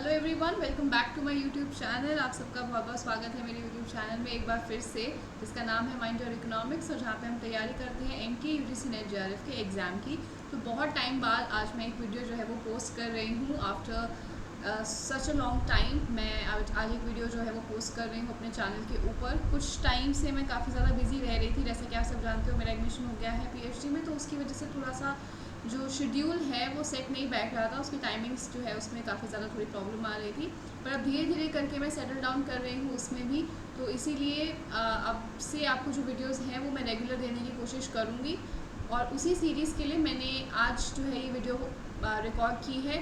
Hello everyone, welcome back to my YouTube channel. आप सबका बहुत बहुत स्वागत है मेरे यूट्यूब चैनल में एक बार फिर से, जिसका नाम है माइंड योर इकोनॉमिक्स और जहाँ पे हम तैयारी करते हैं एनटीए यूजीसी नेट जेआरएफ के एग्ज़ाम की। तो बहुत टाइम बाद आज मैं एक वीडियो जो है वो पोस्ट कर रही हूँ। After such a long time मैं आज एक वीडियो जो है वो पोस्ट कर रही हूँ अपने चैनल के ऊपर। कुछ टाइम से मैं काफ़ी ज़्यादा बिजी रह रही थी, जैसे कि आप सब जानते हो मेरा एडमिशन हो गया है पीएचडी में, तो उसकी वजह से थोड़ा सा जो शेड्यूल है वो सेट नहीं बैठ रहा था। उसकी टाइमिंग्स जो है उसमें काफ़ी ज़्यादा थोड़ी प्रॉब्लम आ रही थी, पर अब धीरे धीरे करके मैं सेटल डाउन कर रही हूँ उसमें भी। तो इसीलिए अब से आपको जो वीडियोस हैं वो मैं रेगुलर देने की कोशिश करूँगी। और उसी सीरीज़ के लिए मैंने आज जो है ये वीडियो रिकॉर्ड की है,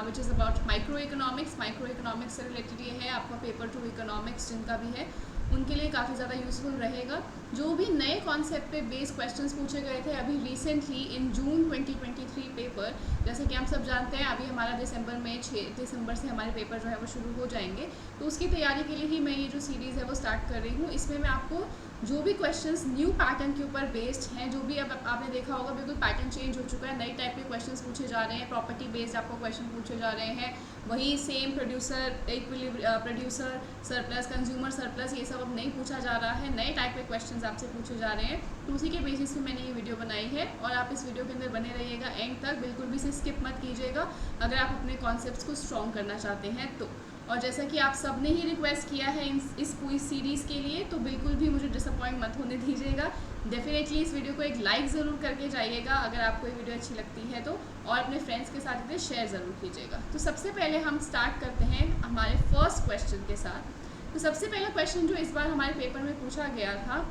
which is about micro economics. Micro economics से रिलेटेड ये है, आपका पेपर 2 इकोनॉमिक्स जिनका भी है उनके लिए काफ़ी ज़्यादा यूज़फुल रहेगा। जो भी नए कॉन्सेप्ट पे बेस्ड क्वेश्चंस पूछे गए थे अभी रिसेंटली इन जून 2023 पेपर, जैसे कि हम सब जानते हैं अभी हमारा दिसंबर में 6 दिसंबर से हमारे पेपर जो है वो शुरू हो जाएंगे। तो उसकी तैयारी के लिए ही मैं ये जो सीरीज़ है वो स्टार्ट कर रही हूँ। इसमें मैं आपको जो भी क्वेश्चंस न्यू पैटर्न के ऊपर बेस्ड हैं, जो भी अब आपने देखा होगा बिल्कुल पैटर्न चेंज हो चुका है, नई टाइप के क्वेश्चंस पूछे जा रहे हैं, प्रॉपर्टी बेस्ड आपको क्वेश्चन पूछे जा रहे हैं, वही same producer surplus, consumer surplus, ये सब अब नहीं पूछा जा रहा है, नए टाइप के क्वेश्चंस आपसे पूछे जा रहे हैं। तो उसी के बेसिस पे मैंने ये वीडियो बनाई है और आप इस वीडियो के अंदर बने रहिएगा एंड तक, बिल्कुल भी इसे स्किप मत कीजिएगा अगर आप अपने कॉन्सेप्ट्स को स्ट्रॉन्ग करना चाहते हैं तो। और जैसा कि आप सब ने ही रिक्वेस्ट किया है इस पूरी सीरीज़ के लिए, तो बिल्कुल भी मुझे डिसअपॉइंट मत होने दीजिएगा। डेफिनेटली इस वीडियो को एक लाइक ज़रूर करके जाइएगा अगर आपको ये वीडियो अच्छी लगती है तो, और अपने फ्रेंड्स के साथ इसे शेयर ज़रूर कीजिएगा। तो सबसे पहले हम स्टार्ट करते हैं हमारे फर्स्ट क्वेश्चन के साथ। तो सबसे पहला क्वेश्चन जो इस बार हमारे पेपर में पूछा गया था,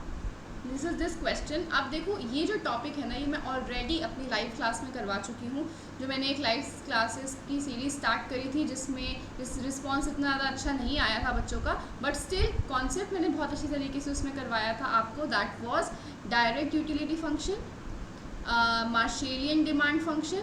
दिस इज़ दिस क्वेश्चन। अब देखो ये जो टॉपिक है ना, ये मैं ऑलरेडी अपनी लाइव क्लास में करवा चुकी हूँ। जो मैंने एक लाइव क्लासेस की सीरीज़ स्टार्ट करी थी जिसमें इस रिस्पॉन्स इतना ज़्यादा अच्छा नहीं आया था बच्चों का, बट स्टिल कॉन्सेप्ट मैंने बहुत अच्छी तरीके से उसमें करवाया था आपको। That was direct utility function, Marshallian demand function,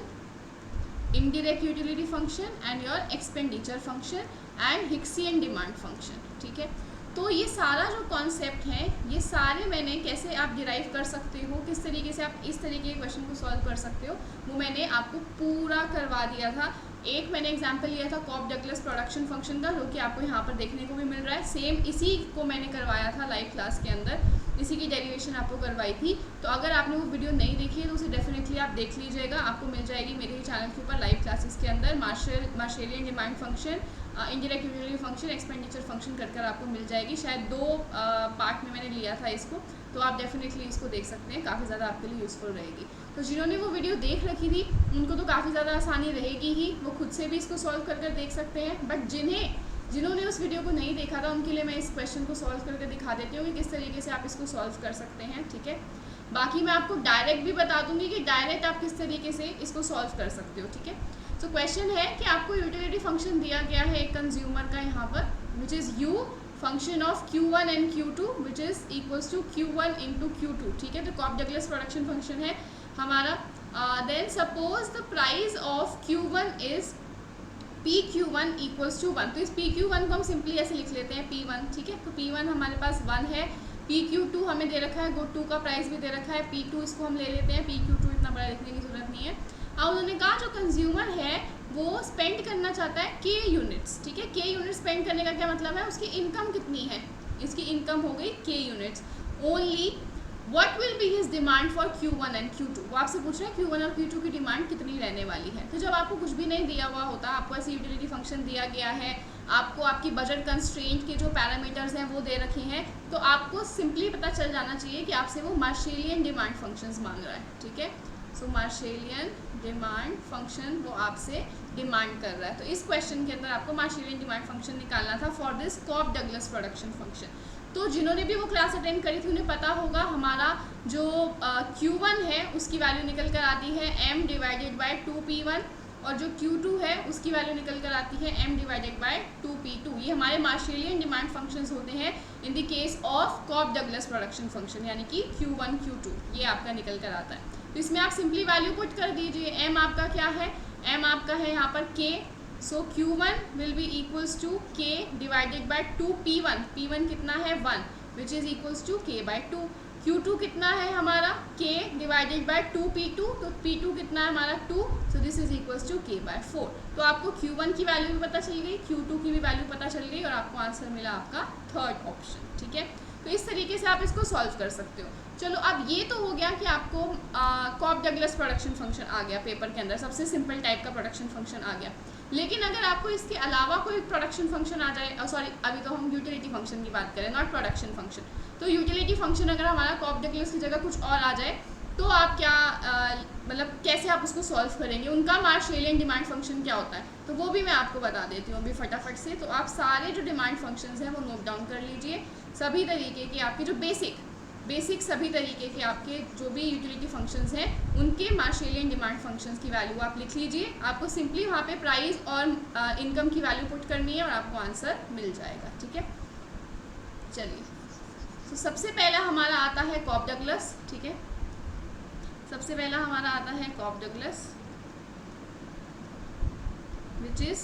indirect utility function and your expenditure function and Hicksian demand function. ठीक है, तो ये सारा जो कॉन्सेप्ट है ये सारे मैंने कैसे आप डिराइव कर सकते हो, किस तरीके से आप इस तरीके के क्वेश्चन को सॉल्व कर सकते हो, वो मैंने आपको पूरा करवा दिया था। एक मैंने एग्जांपल लिया था कॉप डगलस प्रोडक्शन फंक्शन का, जो कि आपको यहाँ पर देखने को भी मिल रहा है। सेम इसी को मैंने करवाया था लाइव क्लास के अंदर, इसी की डेरिवेशन आपको करवाई थी। तो अगर आपने वो वीडियो नहीं देखी है तो उसे डेफिनेटली आप देख लीजिएगा, आपको मिल जाएगी मेरे ही चैनल के ऊपर लाइव क्लासेस के अंदर। Marshallian demand function, indirect utility function, expenditure function कर आपको मिल जाएगी। शायद 2 पार्ट में मैंने लिया था इसको, तो आप डेफिनेटली इसको देख सकते हैं, काफ़ी ज़्यादा आपके लिए यूज़फुल रहेगी। तो जिन्होंने वो वीडियो देख रखी थी उनको तो काफ़ी ज़्यादा आसानी रहेगी ही, वो खुद से भी इसको सॉल्व कर देख सकते हैं। बट जिन्होंने उस वीडियो को नहीं देखा था उनके लिए मैं इस क्वेश्चन को सॉल्व करके दिखा देती हूँ कि किस तरीके से आप इसको सॉल्व कर सकते हैं। ठीक है, बाकी मैं आपको डायरेक्ट भी बता दूंगी कि डायरेक्ट आप किस तरीके से इसको सॉल्व कर सकते हो। ठीक है, तो क्वेश्चन है कि आपको यूटिलिटी फंक्शन दिया गया है एक कंज्यूमर का यहाँ पर, which is u function of Q1 and Q2 which is equals to Q1 into Q2। ठीक है, तो कॉप डगलस प्रोडक्शन फंक्शन है हमारा। Then suppose the price of Q1 is PQ1 equals to 1। तो इस PQ1 को हम सिंपली ऐसे लिख लेते हैं P1। ठीक है, तो P1 हमारे पास 1 है, PQ2 हमें दे रखा है, गुड 2 का प्राइस भी दे रखा है, P2 इसको हम ले लेते हैं, PQ2 इतना बड़ा लिखने की जरूरत नहीं है। अब उन्होंने कहा जो कंज्यूमर है वो स्पेंड करना चाहता है K यूनिट्स। ठीक है, K यूनिट स्पेंड करने का क्या मतलब है, उसकी इनकम कितनी है, इसकी इनकम हो गई K units only. What will be his demand for Q1 and Q2, वो आपसे पूछ रहे हैं Q1 और Q2 की डिमांड कितनी रहने वाली है। तो जब आपको कुछ भी नहीं दिया हुआ होता, आपको ऐसी यूटिलिटी फंक्शन दिया गया है, आपको आपकी बजट कंस्ट्रेंट के जो पैरामीटर्स हैं वो दे रखे हैं, तो आपको सिंपली पता चल जाना चाहिए कि आपसे वो मार्शेलियन डिमांड फंक्शंस मांग रहा है। ठीक है, सो मार्शेलियन डिमांड फंक्शन वो आपसे डिमांड कर रहा है। तो इस क्वेश्चन के अंदर आपको मार्शेलियन डिमांड फंक्शन निकालना था for this Cobb Douglas production function. तो जिन्होंने भी वो क्लास अटेंड करी थी उन्हें पता होगा हमारा जो Q1 है उसकी वैल्यू निकल कर आती है m डिवाइडेड बाय 2P1, और जो Q2 है उसकी वैल्यू निकल कर आती है m डिवाइडेड बाय 2P2। ये हमारे मार्शेलियन डिमांड फंक्शंस होते हैं in the case of Cobb Douglas production function, यानी कि Q1 Q2 ये आपका निकल कर आता है। तो इसमें आप सिंपली वैल्यू पुट कर दीजिए। m आपका क्या है, m आपका है यहाँ पर K, so Q1 will be equals to K divided by 2P1, P1 कितना है 1, which is equals to K by 2। Q2 कितना है हमारा K डिवाइडेड बाय 2P2, तो P2 कितना है हमारा 2, so this is equals to K by 4। तो आपको Q1 की वैल्यू भी पता चल गई, Q2 की भी वैल्यू पता चल गई और आपको आंसर मिला आपका थर्ड ऑप्शन। ठीक है, तो इस तरीके से आप इसको सॉल्व कर सकते हो। चलो अब ये तो हो गया कि आपको कॉप डगलस प्रोडक्शन फंक्शन आ गया पेपर के अंदर, सबसे सिंपल टाइप का प्रोडक्शन फंक्शन आ गया। लेकिन अगर आपको इसके अलावा कोई प्रोडक्शन फंक्शन आ जाए, सॉरी अभी तो हम यूटिलिटी फंक्शन की बात करें, नॉट प्रोडक्शन फंक्शन, तो यूटिलिटी फंक्शन अगर हमारा कॉप डगलस की जगह कुछ और आ जाए तो आप क्या मतलब कैसे आप उसको सॉल्व करेंगे, उनका मार्शेलियन डिमांड फंक्शन क्या होता है, तो वो भी मैं आपको बता देती हूँ अभी फटाफट से। तो आप सारे जो डिमांड फंक्शंस हैं वो नोट डाउन कर लीजिए, सभी तरीके के आपके जो बेसिक सभी तरीके के आपके जो भी यूटिलिटी फंक्शंस हैं उनके मार्शेलियन डिमांड फंक्शंस की वैल्यू आप लिख लीजिए। आपको सिंपली वहाँ पे प्राइस और इनकम की वैल्यू पुट करनी है और आपको आंसर मिल जाएगा। ठीक है, चलिए तो सबसे पहला हमारा आता है कॉप डगलस। ठीक है, सबसे पहला हमारा आता है corp Douglas which is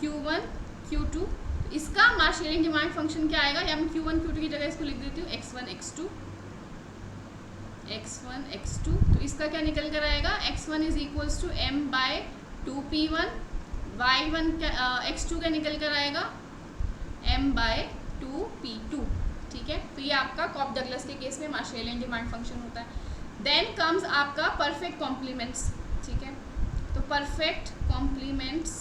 Q1 Q2। इसका मार्शेलियन डिमांड फंक्शन क्या आएगा, या मैं Q1 Q2 की जगह इसको लिख देती हूँ x1 x2। तो इसका क्या निकल कर आएगा, x1 is equals to m by 2p1, y1 x2 का निकल कर आएगा m बाय 2p2। ठीक है, तो ये आपका कॉप डगलस के केस में मार्शेलियन डिमांड फंक्शन होता है। देन कम्स आपका परफेक्ट कॉम्प्लीमेंट्स। ठीक है, तो परफेक्ट कॉम्प्लीमेंट्स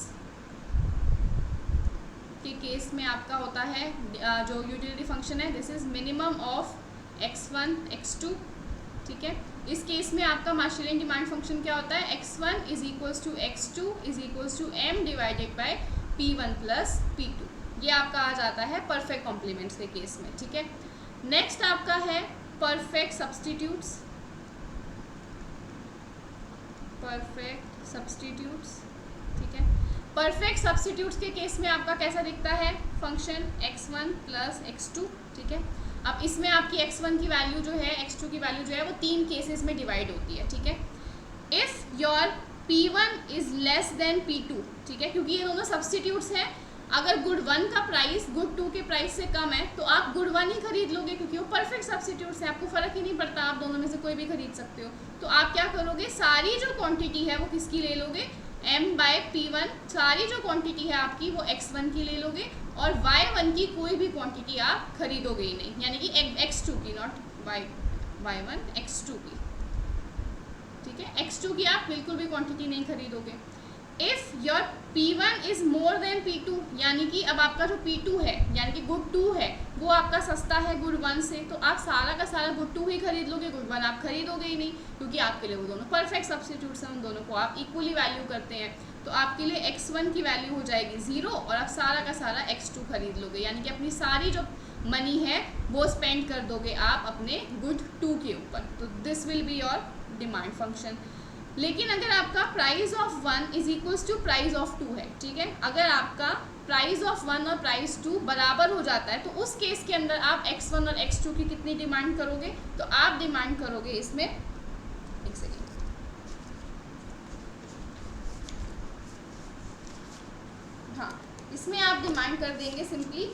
के केस में आपका होता है जो यूटिलिटी फंक्शन है, this is minimum of x1 x2। ठीक है, इस केस में आपका मार्शेलियन डिमांड फंक्शन क्या होता है, x1 is equals to x2 is equals to m divided by p1 plus p2। ये आपका आ जाता है परफेक्ट कॉम्प्लीमेंट्स के केस में। ठीक है, नेक्स्ट आपका है परफेक्ट सब्स्टिट्यूट्स। परफेक्ट सब्स्टिट्यूट्स, ठीक है, परफेक्ट सब्स्टिट्यूट्स के केस में आपका कैसा दिखता है, फंक्शन x1 प्लस x2। ठीक है, अब इसमें आपकी x1 की वैल्यू जो है, x2 की वैल्यू जो है वो 3 केसेस में डिवाइड होती है। ठीक है, if your p1 is less than p2, ठीक है, क्योंकि ये दोनों सब्स्टिट्यूट्स हैं, अगर गुड 1 का प्राइस गुड 2 के प्राइस से कम है तो आप गुड 1 ही खरीद लोगे, क्योंकि वो परफेक्ट सब्स्टिट्यूट्स हैं, आपको फ़र्क ही नहीं पड़ता, आप दोनों में से कोई भी खरीद सकते हो। तो आप क्या करोगे, सारी जो क्वांटिटी है वो किसकी ले लोगे, m बाय p1, सारी जो क्वांटिटी है आपकी वो x1 की ले लोगे और y1 की कोई भी क्वांटिटी आप खरीदोगे ही नहीं, यानी कि x2 की, नॉट y1 x2 की। ठीक है, x2 की आप बिल्कुल भी क्वांटिटी नहीं खरीदोगे। If your p1 is more than p2, यानी कि अब आपका जो p2 है यानी कि गुड 2 है वो आपका सस्ता है गुड 1 से, तो आप सारा का सारा गुड 2 ही खरीद लोगे, गुड 1 आप खरीदोगे ही नहीं, क्योंकि आपके लिए वो दोनों परफेक्ट सब्स्टिट्यूट्स हैं, उन दोनों को आप इक्वली वैल्यू करते हैं। तो आपके लिए x1 की वैल्यू हो जाएगी 0 और आप सारा का सारा x2 खरीद लोगे, यानी कि अपनी सारी जो मनी है वो स्पेंड कर दोगे आप अपने गुड 2 के ऊपर। तो this will be your demand function. लेकिन अगर आपका price of 1 is equals to price of 2 है, ठीक है, अगर आपका प्राइस ऑफ 1 और प्राइस 2 बराबर हो जाता है तो उस केस के अंदर आप x1 और x2 की कितनी डिमांड करोगे, तो आप डिमांड करोगे इसमें, एक सेकेंड, हाँ, इसमें आप डिमांड कर देंगे simply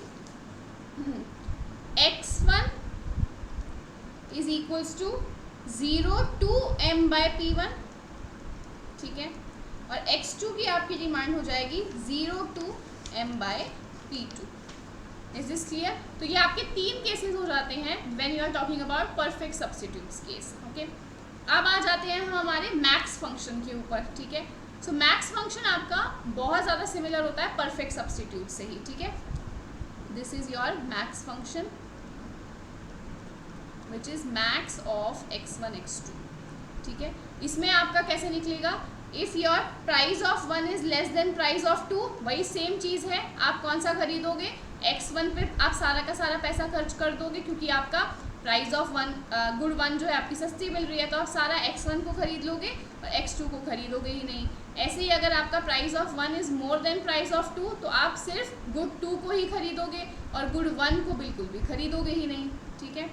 x1 is equals to 0 to m by p1, ठीक है, और x2 की आपकी डिमांड हो जाएगी 0 to m by p2। Is this clear? तो ये आपके 3 केसेस हो जाते हैं when you are talking about perfect substitutes case. Okay, अब आ जाते हैं हम हमारे मैक्स फंक्शन के ऊपर। ठीक है, सो मैक्स फंक्शन आपका बहुत ज़्यादा सिमिलर होता है परफेक्ट सब्स्टिट्यूट से ही। ठीक है, this is your max function which is max of x1 x2। ठीक है, इसमें आपका कैसे निकलेगा, if your price of 1 is less than price of 2, वही सेम चीज़ है, आप कौन सा खरीदोगे, x1 पे आप सारा का सारा पैसा खर्च कर दोगे, क्योंकि आपका प्राइस ऑफ 1 गुड 1 जो है आपकी सस्ती मिल रही है, तो आप सारा x1 को खरीद लोगे और x2 को खरीदोगे ही नहीं। ऐसे ही अगर आपका price of 1 is more than price of 2, तो आप सिर्फ गुड 2 को ही खरीदोगे और गुड 1 को बिल्कुल भी खरीदोगे ही नहीं। ठीक है,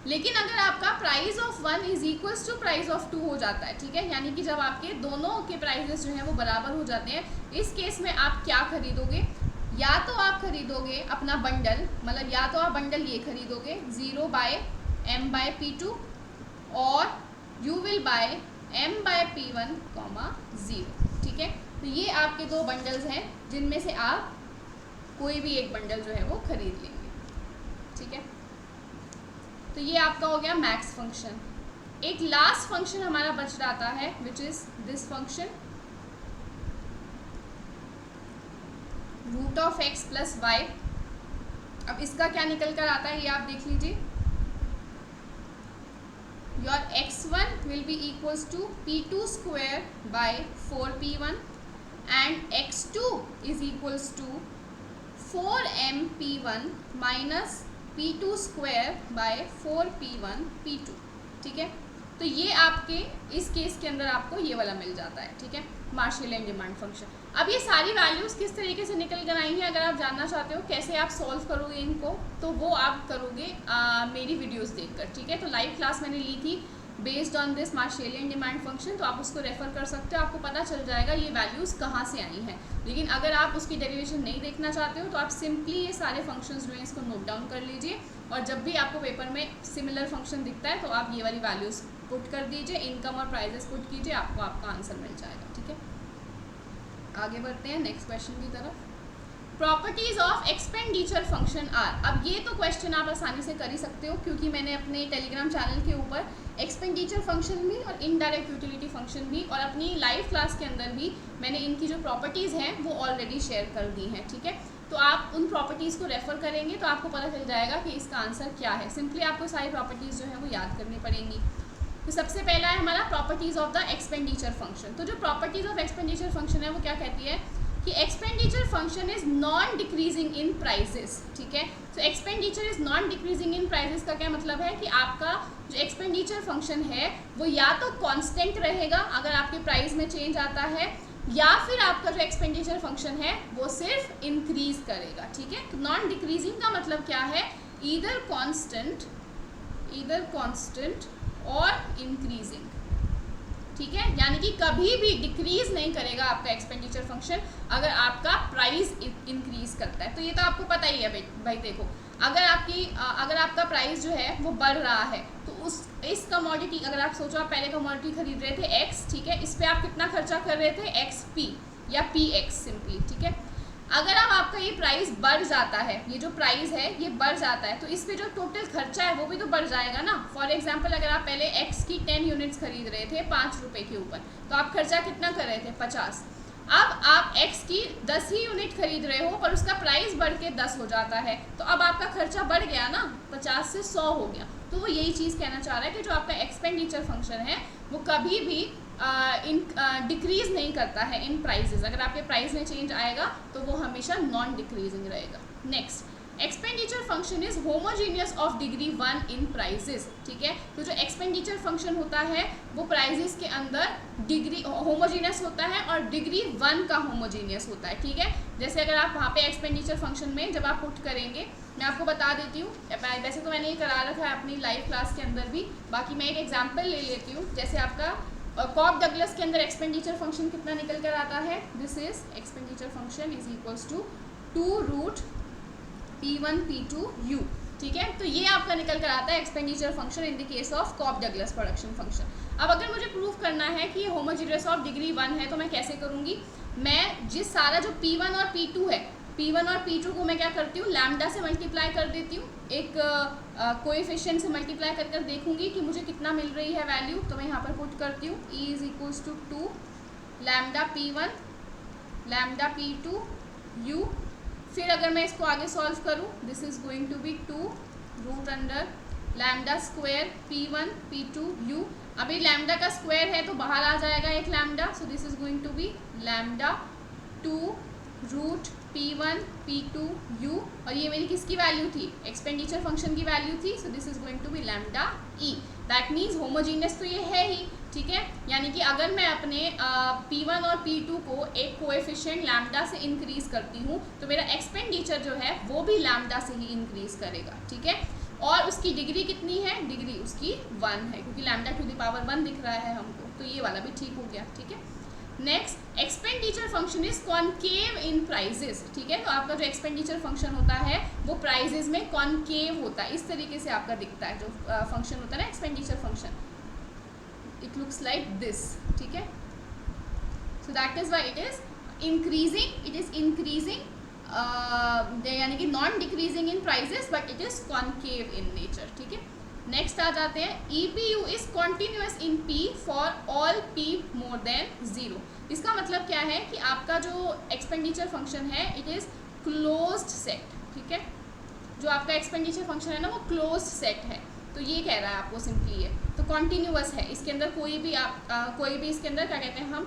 लेकिन अगर आपका price of 1 is equals to price of 2 हो जाता है, ठीक है, यानी कि जब आपके दोनों के प्राइसेस जो हैं वो बराबर हो जाते हैं, इस केस में आप क्या खरीदोगे, या तो आप खरीदोगे अपना बंडल, मतलब या तो आप बंडल ये खरीदोगे 0 बाय m by p2 और you will buy m by p1, 0। ठीक है, तो ये आपके दो बंडल्स हैं जिनमें से आप कोई भी एक बंडल जो है वो खरीद लेंगे। ठीक है, तो ये आपका हो गया मैक्स फंक्शन। एक लास्ट फंक्शन हमारा बच जाता है which is this function root of x plus y. अब इसका क्या निकल कर आता है ये आप देख लीजिए। Your x1 will be equals to p2 square by 4p1 and x2 is equals to 4mp1 minus p2 square by 4p1 p2। ठीक है, तो ये आपके इस केस के अंदर आपको ये वाला मिल जाता है। ठीक है, मार्शेलियन डिमांड फंक्शन। अब ये सारी वैल्यूज़ किस तरीके से निकल कर आई हैं, अगर आप जानना चाहते हो कैसे आप सॉल्व करोगे इनको, तो वो आप करोगे मेरी वीडियोस देखकर। ठीक है, तो लाइव क्लास मैंने ली थी based on this Marshallian demand function, तो आप उसको रेफ़र कर सकते हो, आपको पता चल जाएगा ये वैल्यूज़ कहाँ से आई हैं। लेकिन अगर आप उसकी डेरिवेशन नहीं देखना चाहते हो तो आप सिंपली ये सारे फंक्शंस जो हैं इसको नोट डाउन कर लीजिए, और जब भी आपको पेपर में सिमिलर फंक्शन दिखता है तो आप ये वाली वैल्यूज़ पुट कर दीजिए, इनकम और प्राइजेस पुट कीजिए, आपको आपका आंसर मिल जाएगा। ठीक है, आगे बढ़ते हैं नेक्स्ट क्वेश्चन की तरफ। Properties of expenditure function are. अब ये तो क्वेश्चन आप आसानी से कर ही सकते हो क्योंकि मैंने अपने टेलीग्राम चैनल के ऊपर एक्सपेंडिचर फंक्शन भी और इनडायरेक्ट यूटिलिटी फंक्शन भी और अपनी लाइव क्लास के अंदर भी मैंने इनकी जो प्रॉपर्टीज़ हैं वो ऑलरेडी शेयर कर दी हैं। ठीक है, तो आप उन प्रॉपर्टीज़ को रेफ़र करेंगे तो आपको पता चल जाएगा कि इसका आंसर क्या है। सिंपली आपको सारी प्रॉपर्टीज़ जो है वो याद करनी पड़ेंगी। तो सबसे पहला है हमारा properties of the expenditure function. तो जो प्रॉपर्टीज़ ऑफ एक्सपेंडिचर फंक्शन है वो क्या कहती है कि expenditure function is non decreasing in prices. ठीक है, तो expenditure is non decreasing in prices का क्या मतलब है कि आपका जो एक्सपेंडिचर फंक्शन है वो या तो कांस्टेंट रहेगा अगर आपके प्राइस में चेंज आता है, या फिर आपका जो एक्सपेंडिचर फंक्शन है वो सिर्फ इंक्रीज करेगा। ठीक है, तो नॉन डिक्रीजिंग का मतलब क्या है, ईदर कांस्टेंट और इंक्रीजिंग। ठीक है, यानी कि कभी भी डिक्रीज नहीं करेगा आपका एक्सपेंडिचर फंक्शन अगर आपका प्राइस इंक्रीज करता है। तो ये तो आपको पता ही है भाई देखो, अगर आपका प्राइस जो है वो बढ़ रहा है तो इस कमोडिटी, अगर आप सोचो आप पहले कमोडिटी खरीद रहे थे x, ठीक है, इस पर आप कितना खर्चा कर रहे थे xp या px सिंपली। ठीक है, अगर अब आपका ये प्राइस बढ़ जाता है, ये जो प्राइस है ये बढ़ जाता है, तो इस पे जो टोटल खर्चा है वो भी तो बढ़ जाएगा ना। फॉर एग्जांपल अगर आप पहले x की 10 यूनिट्स खरीद रहे थे 5 रुपये के ऊपर, तो आप खर्चा कितना कर रहे थे 50। अब आप x की 10 ही यूनिट खरीद रहे हो पर उसका प्राइस बढ़ के 10 हो जाता है, तो अब आपका खर्चा बढ़ गया ना, 50 से 100 हो गया। तो वो यही चीज़ कहना चाह रहा है कि जो आपका एक्सपेंडिचर फंक्शन है वो कभी भी डिक्रीज़ नहीं करता है इन प्राइजेस। अगर आपके प्राइस में चेंज आएगा तो वो हमेशा नॉन डिक्रीजिंग रहेगा। Next, expenditure function is homogeneous of degree 1 in prices. ठीक है, तो जो एक्सपेंडिचर फंक्शन होता है वो प्राइजेस के अंदर डिग्री होमोजीनियस होता है और डिग्री 1 का होमोजीनियस होता है। ठीक है, जैसे अगर आप वहाँ पे एक्सपेंडिचर फंक्शन में जब आप पुट करेंगे, मैं आपको बता देती हूँ, वैसे तो मैंने ये करा रखा है अपनी लाइव क्लास के अंदर भी, बाकी मैं एक एग्जाम्पल ले लेती हूँ। जैसे आपका कॉप डगलस के अंदर एक्सपेंडिचर फंक्शन कितना निकल कर आता है, this is expenditure function is equals to 2 root p1 p2 u। ठीक है, तो ये आपका निकल कर आता है expenditure function in the case of Cobb Douglas production function. अब अगर मुझे प्रूफ करना है कि ये होमोजीनियस ऑफ डिग्री 1 है तो मैं कैसे करूँगी, मैं जिस सारा जो p1 और p2 है, p1 और p2 को मैं क्या करती हूँ, लैम्डा से मल्टीप्लाई कर देती हूँ, एक कोएफिशिएंट से मल्टीप्लाई कर कर देखूंगी कि मुझे कितना मिल रही है वैल्यू। तो मैं यहाँ पर पुट करती हूँ e is equals to 2 lambda p1 lambda p2 u। फिर अगर मैं इसको आगे सॉल्व करूँ, this is going to be 2 root under lambda square p1 p2 u। अभी लैम्डा का स्क्वायर है तो बाहर आ जाएगा एक lambda, so this is going to be lambda 2 root p1 p2 u। और ये मेरी किसकी वैल्यू थी, एक्सपेंडिचर फंक्शन की वैल्यू थी, so this is going to be lambda e। That means homogeneous तो ये है ही। ठीक है, यानी कि अगर मैं अपने p1 और p2 को एक कोएफिशिएंट लैम्डा से इंक्रीज करती हूँ तो मेरा एक्सपेंडिचर जो है वो भी लैम्डा से ही इंक्रीज करेगा। ठीक है, और उसकी डिग्री कितनी है, डिग्री उसकी 1 है क्योंकि लैम्डा टू द पावर 1 दिख रहा है हमको, तो ये वाला भी ठीक हो गया। ठीक है, next expenditure function is concave in prices, ठीक है। तो आपका जो एक्सपेंडिचर फंक्शन होता है वो प्राइजेस में कॉनकेव होता है, इस तरीके से आपका दिखता है जो फंक्शन होता है ना expenditure function, it looks like this, ठीक है। So that is why it is increasing, यानी कि non decreasing in prices but it is concave in nature, ठीक है। नेक्स्ट आ जाते हैं, EPU is continuous in P for all P more than 0। इसका मतलब क्या है कि आपका जो एक्सपेंडिचर फंक्शन है इट इज़ क्लोज्ड सेट, ठीक है। जो आपका एक्सपेंडिचर फंक्शन है ना वो क्लोज्ड सेट है, तो ये कह रहा है आपको सिंपली है, तो कॉन्टिन्यूस है, इसके अंदर कोई भी इसके अंदर क्या कहते हैं हम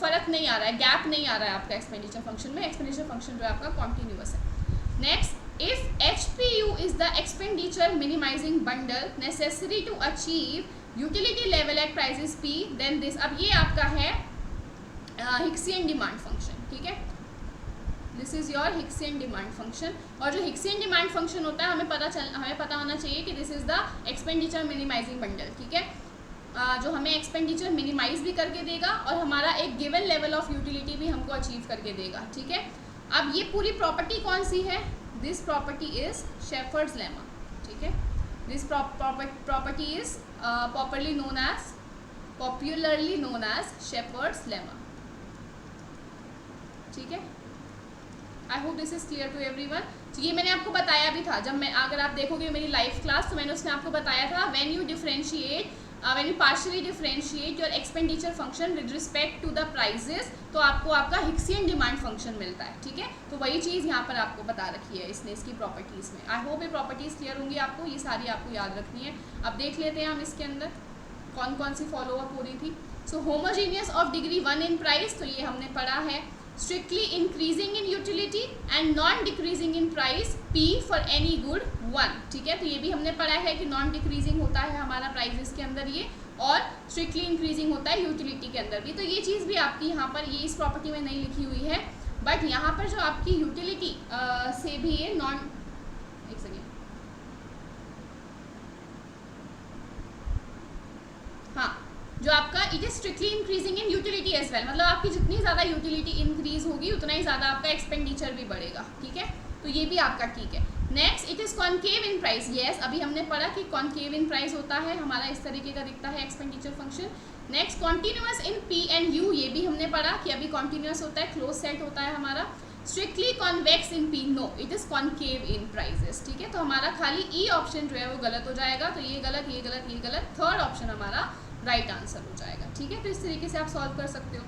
फ़र्क नहीं आ रहा है, गैप नहीं आ रहा है आपका एक्सपेंडिचर फंक्शन में, एक्सपेंडिचर फंक्शन जो है आपका कॉन्टिन्यूस है। Next, if HPU is the expenditure minimizing bundle necessary to achieve utility level at prices P, then this, अब ये आपका है हिक्सियन डिमांड फंक्शन, ठीक है। This is your Hicksian demand function, और जो हिक्सियन डिमांड फंक्शन होता है हमें पता होना चाहिए कि this is the expenditure minimizing bundle, ठीक है। जो हमें एक्सपेंडिचर मिनिमाइज भी करके देगा और हमारा एक गिवन लेवल ऑफ यूटिलिटी भी हमको अचीव करके देगा, ठीक है। अब ये पूरी प्रॉपर्टी कौन सी है, this property is Shephard's lemma, ठीक है। This property is popularly known as Shephard's lemma, ठीक है। I hope this is clear to everyone. तो ये मैंने आपको बताया भी था, जब मैं, अगर आप देखोगे मेरी लाइव क्लास तो मैंने उसमें आपको बताया था, when you partially differentiate your expenditure function with respect to the prices, तो आपको आपका हिक्सियन डिमांड फंक्शन मिलता है, ठीक है। तो वही चीज़ यहाँ पर आपको बता रखी है इसने, इसकी प्रॉपर्टीज़ में। आई होप ये प्रॉपर्टीज़ क्लियर होंगी आपको, ये सारी आपको याद रखनी है। अब देख लेते हैं हम इसके अंदर कौन कौन सी फॉलोअप हो रही थी। So homogeneous of degree 1 in price, तो ये हमने पढ़ा है। Strictly increasing in utility and non decreasing in price P for any good 1, ठीक है। तो ये भी हमने पढ़ा है कि नॉन डिक्रीजिंग होता है हमारा प्राइजेस के अंदर ये, और स्ट्रिक्टली इंक्रीजिंग होता है यूटिलिटी के अंदर भी। तो ये चीज़ भी आपकी यहाँ पर ये इस प्रॉपर्टी में नहीं लिखी हुई है, बट यहाँ पर जो आपकी यूटिलिटी से भी ये एक सेकेंड, हाँ, जो आपका it is strictly increasing in utility as well, मतलब आपकी जितनी ज़्यादा यूटिलिटी इंक्रीज होगी उतना ही ज़्यादा आपका एक्सपेंडिचर भी बढ़ेगा, ठीक है। तो ये भी आपका ठीक है। Next, it is concave in price, yes, अभी हमने पढ़ा कि कॉनकेव इन प्राइस होता है हमारा, इस तरीके का दिखता है expenditure function. Next, continuous in P and U, ये भी हमने पढ़ा कि अभी कॉन्टिन्यूस होता है, क्लोज सेट होता है हमारा। Strictly convex in P, no, it is concave in prices, ठीक है। तो हमारा खाली E ऑप्शन जो है वो गलत हो जाएगा, तो ये गलत, ये गलत, ये गलत, थर्ड ऑप्शन हमारा राइट आंसर हो जाएगा, ठीक है। तो इस तरीके से आप सॉल्व कर सकते हो।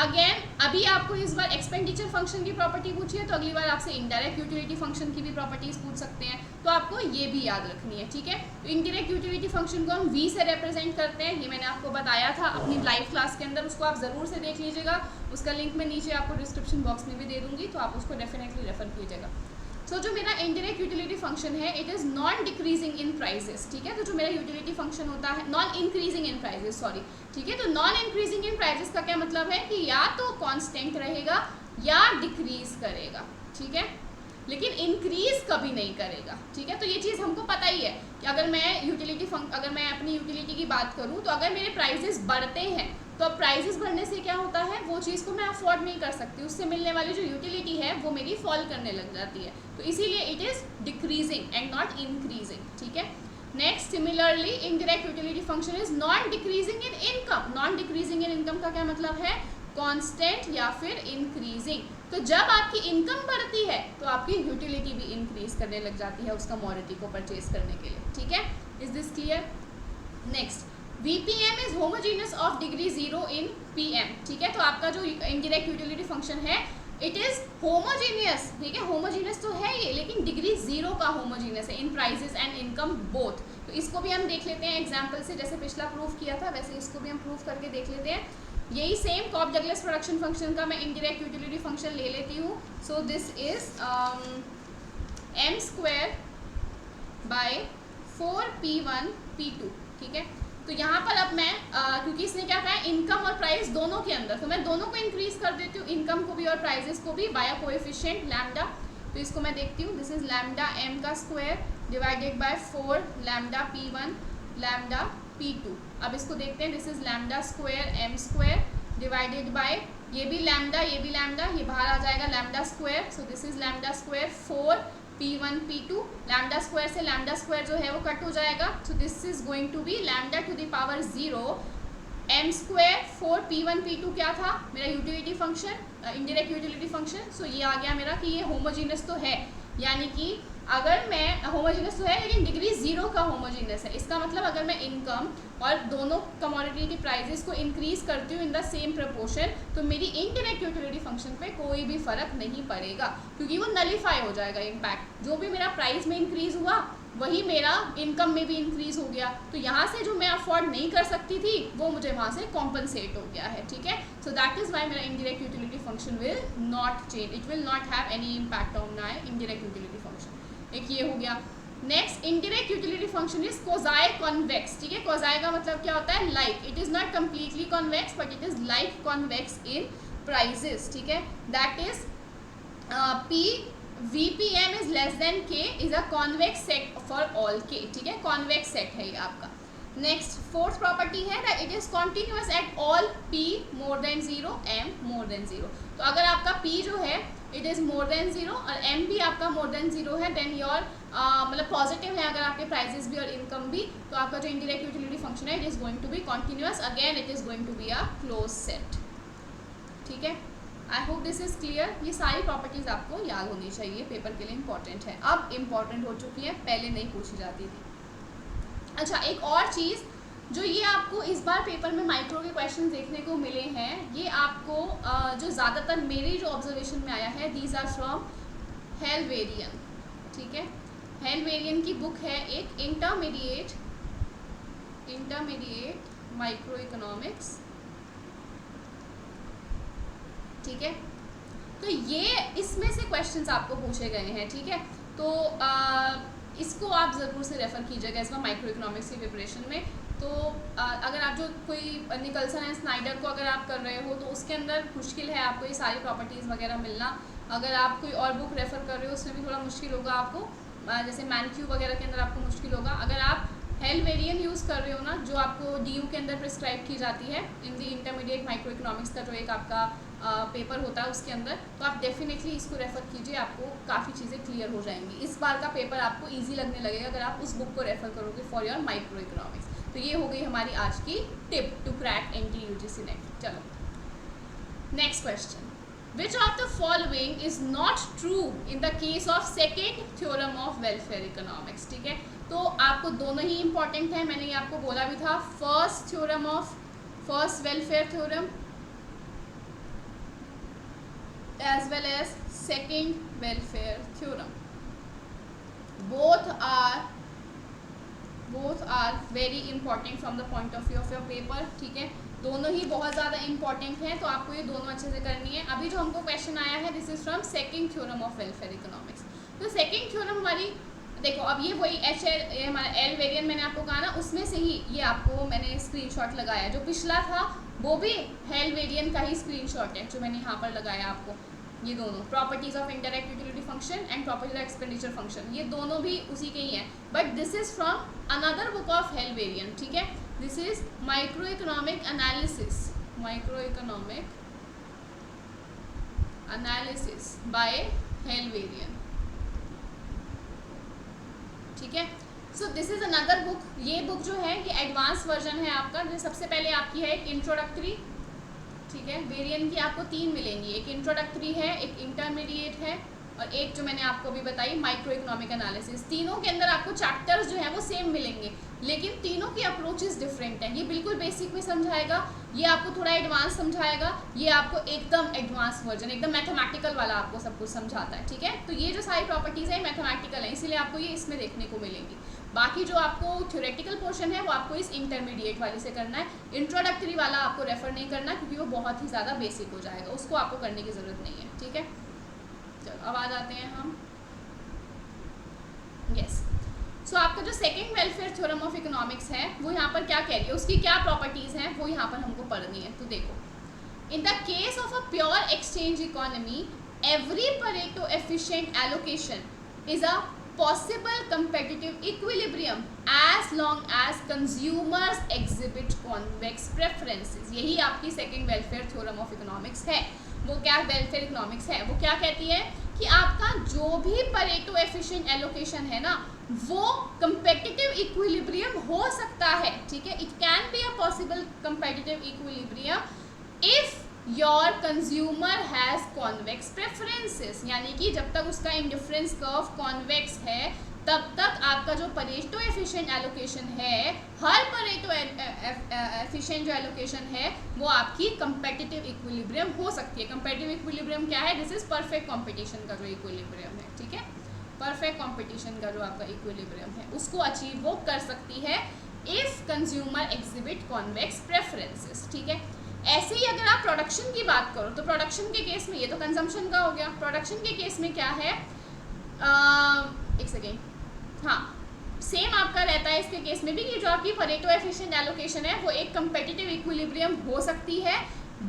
अगेन, अभी आपको इस बार एक्सपेंडिचर फंक्शन की प्रॉपर्टी पूछी है, तो अगली बार आपसे इनडायरेक्ट यूटिलिटी फंक्शन की भी प्रॉपर्टीज पूछ सकते हैं, तो आपको ये भी याद रखनी है, ठीक है। तो इनडायरेक्ट यूटिलिटी फंक्शन को हम V से रिप्रेजेंट करते हैं, ये मैंने आपको बताया था अपनी लाइव क्लास के अंदर, उसको आप ज़रूर से देख लीजिएगा, उसका लिंक मैं नीचे आपको डिस्क्रिप्शन बॉक्स में भी दे दूँगी, तो आप उसको डेफिनेटली रेफर कीजिएगा। सो जो मेरा इनडायरेक्ट यूटिलिटी फंक्शन है it is non decreasing in prices, ठीक है। तो जो मेरा यूटिलिटी फंक्शन होता है, non increasing in prices, sorry, ठीक है। तो नॉन इंक्रीजिंग इन प्राइजेस का क्या मतलब है कि या तो कांस्टेंट रहेगा या डिक्रीज करेगा, ठीक है, लेकिन इंक्रीज कभी नहीं करेगा, ठीक है। तो ये चीज़ हमको पता ही है कि अगर मैं अपनी यूटिलिटी की बात करूँ, तो अगर मेरे प्राइजेस बढ़ते हैं तो अब प्राइजेस बढ़ने से क्या होता है, वो चीज़ को मैं अफोर्ड नहीं कर सकती, उससे मिलने वाली जो यूटिलिटी है वो मेरी फॉल करने लग जाती है, तो इसीलिए it is decreasing and not increasing, ठीक है। Next, similarly indirect utility function is non decreasing in income. Non decreasing in income का क्या मतलब है, कांस्टेंट या फिर इंक्रीजिंग। तो जब आपकी इनकम बढ़ती है तो आपकी यूटिलिटी भी इंक्रीज करने लग जाती है उस कमोडिटी को परचेज करने के लिए, ठीक है। Is this clear? Next, VPM is homogeneous of degree 0 in PM, ठीक है। तो आपका जो इनडायरेक्ट यूटिलिटी फंक्शन है इट इज़ होमोजीनियस, ठीक है। होमोजीनियस तो है ये, लेकिन डिग्री 0 का होमोजीनियस है इन प्राइजेस एंड इनकम बोथ। तो इसको भी हम देख लेते हैं एग्जाम्पल से, जैसे पिछला प्रूफ किया था वैसे इसको भी हम प्रूफ करके देख लेते हैं। यही same Cobb Douglas production function का मैं इनडायरेक्ट यूटिलिटी फंक्शन ले लेती हूँ। सो this is m² bye 4p1 p2, ठीक है। तो यहाँ पर अब मैं क्योंकि इसने क्या कहा है, इनकम और प्राइस दोनों के अंदर, तो मैं दोनों को इंक्रीज कर देती हूँ, इनकम को भी और प्राइजेस को भी, बाय कोएफिशिएंट लैम्डा। तो इसको मैं देखती हूँ, दिस इज लैम्डा m का square divided by 4 lambda p1 lambda p2। अब इसको देखते हैं, this is lambda square m² divided by ये भी लैम्डा, ये भी लैम्डा, ये बाहर आ जाएगा lambda square, so this is lambda square 4 P1 P2, lambda square से लैम्डा स्क्वायर जो है वो कट हो जाएगा, so this is going to be lambda to the power 0 m square 4 P1 P2 क्या था मेरा utility function, indirect utility function. So ये आ गया मेरा कि ये होमोजीनियस तो है, यानी कि अगर मैं होमोजीनियस तो है लेकिन डिग्री 0 का होमोजीनियस है। इसका मतलब अगर मैं इनकम और दोनों कमोडिटी की प्राइजेस को इंक्रीज करती हूँ इन द सेम प्रपोर्शन, तो मेरी इनडायरेक्ट यूटिलिटी फंक्शन पे कोई भी फर्क नहीं पड़ेगा, क्योंकि वो नलीफाई हो जाएगा इम्पैक्ट। जो भी मेरा प्राइस में इंक्रीज हुआ वही मेरा इनकम में भी इंक्रीज हो गया, तो यहाँ से जो मैं अफोर्ड नहीं कर सकती थी वो मुझे वहाँ से कॉम्पनसेट हो गया है, ठीक है। सो दैट इज वाई मेरा indirect utility function will not change, it will not have any impact on my indirect utility function. एक ये हो गया। Next indirect utility function is quasi convex, ठीक है। कोजाई का मतलब क्या होता है, like, it is not completely convex but it is like convex in prices, ठीक है। That is P VPM is less than K is a convex set for all K, ठीक है, convex set है ये आपका। नेक्स्ट फोर्थ प्रॉपर्टी है that it is continuous at all P more than 0 M more than 0। तो अगर आपका P जो है it is more than 0 और M भी आपका more than 0 है, then your मतलब पॉजिटिव है अगर आपके प्राइजेस भी और इनकम भी, तो आपका जो इंडायरेक्ट यूटिलिटी फंक्शन है it is going to be continuous, again it is going to be a closed set, ठीक है। I hope this is clear. ये सारी प्रॉपर्टीज़ आपको याद होनी चाहिए, पेपर के लिए इंपॉर्टेंट है, अब इम्पॉर्टेंट हो चुकी है, पहले नहीं पूछी जाती थी। अच्छा, एक और चीज़ जो ये आपको इस बार पेपर में माइक्रो के क्वेश्चन देखने को मिले हैं, ये आपको जो ज़्यादातर मेरी जो ऑब्जर्वेशन में आया है, दीज आर फ्रॉम हेल्वेरियन, ठीक है। हेल्वेरियन की बुक है एक, इंटरमीडिएट माइक्रो इकोनॉमिक्स, ठीक है। तो ये इसमें से क्वेश्चंस आपको पूछे गए हैं, ठीक है। तो इसको आप ज़रूर से रेफ़र कीजिएगा इसमें माइक्रो इकोनॉमिक्स की प्रिपरेशन में। तो अगर आप जो कोई निकल्सन एंड स्नाइडर को अगर आप कर रहे हो तो उसके अंदर मुश्किल है आपको ये सारी प्रॉपर्टीज़ वगैरह मिलना। अगर आप कोई और बुक रेफ़र कर रहे हो उसमें भी थोड़ा मुश्किल होगा आपको, जैसे मैनक्यू वगैरह के अंदर आपको मुश्किल होगा। अगर आप हेल्वेरियन यूज़ कर रहे हो ना, जो आपको DU के अंदर प्रिस्क्राइब की जाती है इन दी इंटरमीडिएट माइक्रो इकोनॉमिक्स का जो एक आपका पेपर होता है उसके अंदर, तो आप डेफिनेटली इसको रेफ़र कीजिए, आपको काफ़ी चीज़ें क्लियर हो जाएंगी। इस बार का पेपर आपको इजी लगने लगेगा अगर आप उस बुक को रेफ़र करोगे फॉर योर माइक्रो इकोनॉमिक्स। तो ये हो गई हमारी आज की tip to crack NT UGC net. चलो next question, which of the following is not true in the case of second theorem of welfare economics, ठीक है। तो आपको दोनों ही इंपॉर्टेंट है, मैंने ये आपको बोला भी था, first welfare theorem as well as second welfare theorem, both are very important from the point of view of your paper, ठीक है। दोनों ही बहुत ज़्यादा इंपॉर्टेंट हैं, तो आपको ये दोनों अच्छे से करनी है। अभी जो हमको क्वेश्चन आया है this is from second theorem of welfare economics. तो सेकंड थ्योरम हमारी देखो, अब ये वही ये हमारा एल वेरिएंट मैंने आपको कहा ना, उसमें से ही ये आपको मैंने स्क्रीनशॉट लगाया। जो पिछला था वो भी हेल वेरिएंट का ही स्क्रीनशॉट है जो मैंने यहाँ पर लगाया आपको। ये दोनों properties of indirect utility function and properties of expenditure function, ये दोनों भी उसी के ही हैं, but this is from another book of hell variant, ठीक है। This is micro economic analysis bye hello variant, ठीक है। So this is another book. ये बुक जो है ये एडवांस वर्जन है आपका। जो सबसे पहले आपकी है एक इंट्रोडक्टरी, ठीक है। वेरिएंट की आपको 3 मिलेंगी, एक इंट्रोडक्टरी है, एक इंटरमीडिएट है और एक जो मैंने आपको अभी बताई माइक्रो इकोनॉमिक एनालिसिस। तीनों के अंदर आपको चैप्टर्स जो है वो सेम मिलेंगे, लेकिन तीनों की अप्रोचेस डिफरेंट हैं। ये बिल्कुल बेसिक में समझाएगा, ये आपको थोड़ा एडवांस समझाएगा, ये आपको एकदम एडवांस वर्जन, एकदम मैथमेटिकल वाला आपको सब कुछ समझाता है, ठीक है। तो ये जो सारी प्रॉपर्टीज़ है मैथमेटिकल है, इसीलिए आपको ये इसमें देखने को मिलेंगी। बाकी जो आपको थ्योरेटिकल पोर्शन है वो आपको इस इंटरमीडिएट वाले से करना है। इंट्रोडक्टरी वाला आपको रेफर नहीं करना क्योंकि वो बहुत ही ज़्यादा बेसिक हो जाएगा, उसको आपको करने की ज़रूरत नहीं है, ठीक है। चलो अब आ जाते हैं हम, यस। सो आपका जो second welfare theorem of economics है वो यहाँ पर क्या कह रही है, उसकी क्या प्रॉपर्टीज़ हैं वो यहाँ पर हमको पढ़नी है। तो देखो, इन the case of a pure exchange economy every Pareto efficient allocation is a possible competitive equilibrium as long as consumers exhibit convex preferences। यही आपकी second welfare theorem of economics है। वो क्या वेलफेयर इकोनॉमिक्स है, वो क्या कहती है कि आपका जो भी परेटो एफिशिएंट एलोकेशन है ना, वो competitive equilibrium हो सकता है, ठीक है। It can be a possible competitive equilibrium if your consumer has convex preferences, यानी कि जब तक उसका इंडिफरेंस कर्व कॉन्वेक्स है तब तक आपका जो परेटो एफिशिएंट एलोकेशन है, हर परेटो एफिशिएंट जो एलोकेशन है वो आपकी कंपेटिटिव इक्विलिब्रियम हो सकती है। कंपेटिटिव इक्विलिब्रियम क्या है? दिस इज परफेक्ट कंपटीशन का जो इक्विलिब्रियम है, ठीक है। परफेक्ट कंपटीशन का जो आपका इक्विलिब्रियम है उसको अचीव वो कर सकती है if consumer exhibit convex preferences, ठीक है। ऐसे ही अगर आप प्रोडक्शन की बात करो तो प्रोडक्शन के केस में, ये तो कंजम्पशन का हो गया, प्रोडक्शन के केस में क्या है, एक सेकेंड, हाँ, सेम आपका रहता है इसके केस में भी कि जो आपकी परेटो एफिशिएंट एलोकेशन है वो एक कंपेटिटिव इक्विलिब्रियम हो सकती है,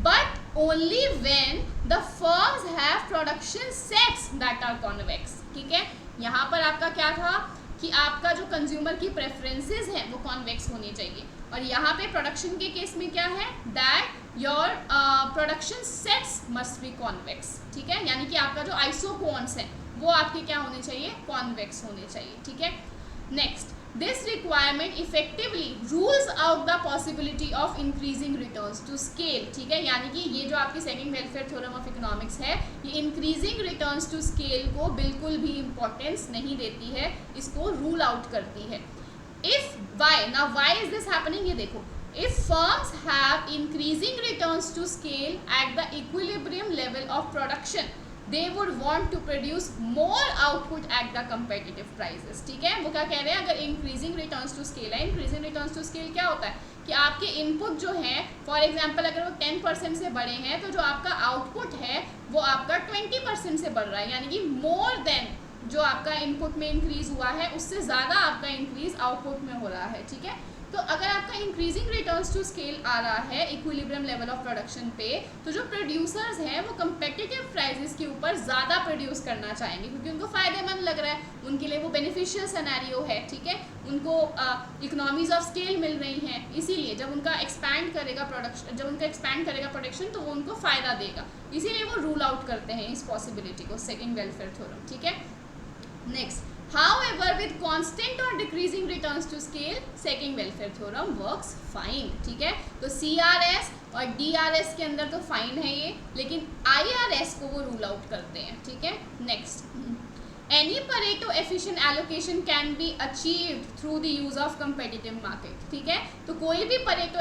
but only when the firms have production sets that are convex, ठीक है। यहाँ पर आपका क्या था कि आपका जो कंज्यूमर की प्रेफरेंसेस हैं वो कॉन्वेक्स होनी चाहिए, और यहाँ पे प्रोडक्शन के केस में क्या है, that your production sets must be convex, ठीक है। यानी कि आपका जो आइसोकोन्स हैं वो आपके क्या होने चाहिए, कॉन्वेक्स होने चाहिए, ठीक है। Next, this requirement effectively rules out the possibility of increasing returns to scale, ठीक है। यानी कि ये जो आपकी second welfare theorem of economics है, ये इंक्रीजिंग रिटर्न्स टू स्केल को बिल्कुल भी इंपॉर्टेंस नहीं देती है, इसको रूल आउट करती है। If why, now why is this happening, ये देखो, if firms have increasing returns to scale at the equilibrium level of production, they would want to produce more output at the competitive prices, ठीक है। वो क्या कह रहे हैं, अगर increasing returns to scale है, increasing returns to scale क्या होता है कि आपके इनपुट जो है, फॉर एग्जांपल अगर वो 10% से बढ़े हैं तो जो आपका आउटपुट है वो आपका 20% से बढ़ रहा है, यानी कि मोर देन जो आपका इनपुट में इंक्रीज हुआ है उससे ज़्यादा आपका इंक्रीज आउटपुट में हो रहा है, ठीक है। तो अगर आपका इंक्रीजिंग रिटर्न्स टू स्केल आ रहा है इक्विलिब्रियम लेवल ऑफ प्रोडक्शन पे, तो जो प्रोड्यूसर्स हैं वो कंपेटिटिव प्राइसेस के ऊपर ज़्यादा प्रोड्यूस करना चाहेंगे क्योंकि उनको फ़ायदेमंद लग रहा है, उनके लिए वो बेनिफिशियल सिनेरियो है, ठीक है। उनको इकोनॉमीज ऑफ स्केल मिल रही हैं, इसीलिए जब उनका एक्सपैंड करेगा प्रोडक्शन, जब उनका एक्सपैंड करेगा प्रोडक्शन तो वो उनको फ़ायदा देगा, इसीलिए वो रूल आउट करते हैं इस पॉसिबिलिटी को, सेकेंड वेलफेयर थ्योरम, ठीक है। Next, however with constant or decreasing returns to scale, second welfare theorem works fine, ठीक है। तो CRS और DRS के अंदर तो फाइन है ये, लेकिन IRS को वो रूल आउट करते हैं, ठीक है। Next, any Pareto efficient allocation can be achieved through the use of competitive market, ठीक है। तो कोई भी Pareto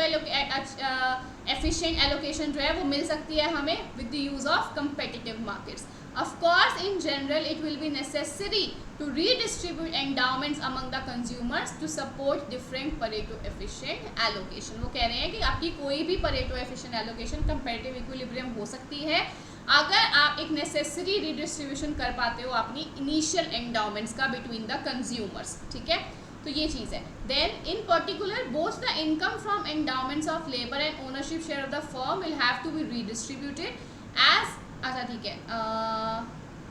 efficient allocation जो है वो मिल सकती है हमें with the use of competitive markets. Of course, in general, it will be necessary to redistribute endowments among the consumers to support different Pareto efficient allocation. वो कह रहे हैं कि आपकी कोई भी Pareto efficient allocation competitive equilibrium हो सकती है अगर आप एक नेसेसरी रिडिस्ट्रीब्यूशन कर पाते हो अपनी इनिशियल एंडाउमेंट्स का बिटवीन द कंज्यूमर्स, ठीक है। तो ये चीज़ है। Then in particular both the income from endowments of labour and ownership share of the firm will have to be redistributed as, अच्छा ठीक है,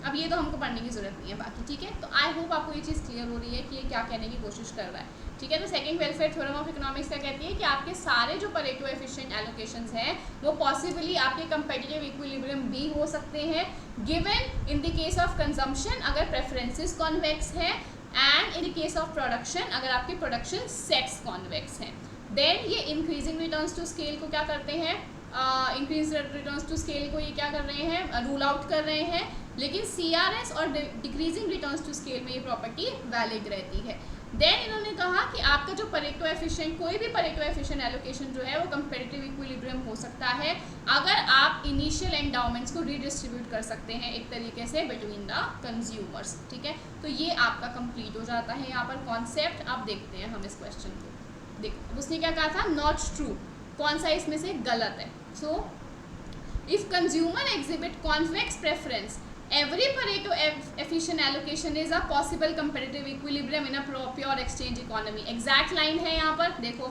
अब ये तो हमको पढ़ने की ज़रूरत नहीं है बाकी, ठीक है। तो आई होप आपको ये चीज़ क्लियर हो रही है कि ये क्या कहने की कोशिश कर रहा है, ठीक है। तो second welfare theorem of economics क्या कहती है कि आपके सारे जो परेटो एफिशिएंट एलोकेशंस हैं वो पॉसिबली आपके कंपेटिटिव इक्विलिब्रियम भी हो सकते हैं given in the case of consumption अगर प्रेफरेंसेस कॉन्वेक्स हैं, and in the case of production अगर आपके प्रोडक्शन सेट्स कॉन्वेक्स हैं। देन ये इंक्रीजिंग रिटर्न्स टू स्केल को क्या करते हैं, इंक्रीज रिटर्न्स टू स्केल को ये क्या कर रहे हैं, रूल आउट कर रहे हैं, लेकिन CRS और डिक्रीजिंग रिटर्न्स टू स्केल में ये प्रॉपर्टी वैलिड रहती है। देन इन्होंने कहा कि आपका जो परेटो एफिशिएंट, कोई भी परेटो एफिशिएंट एलोकेशन जो है वो कंपेटिटिव इक्विलिब्रियम हो सकता है अगर आप इनिशियल एंडाउमेंट्स को रीडिस्ट्रीब्यूट कर सकते हैं एक तरीके से बिटवीन द कंज्यूमर्स, ठीक है। तो ये आपका कंप्लीट हो जाता है यहाँ पर कॉन्सेप्ट। अब देखते हैं हम इस क्वेश्चन को। देखो उसने क्या कहा था, नॉट ट्रू, कौन सा इसमें से गलत है। So if consumer exhibit convex preference, every Pareto efficient allocation is a possible competitive equilibrium in a pure exchange economy. Exact line है यहाँ पर देखो,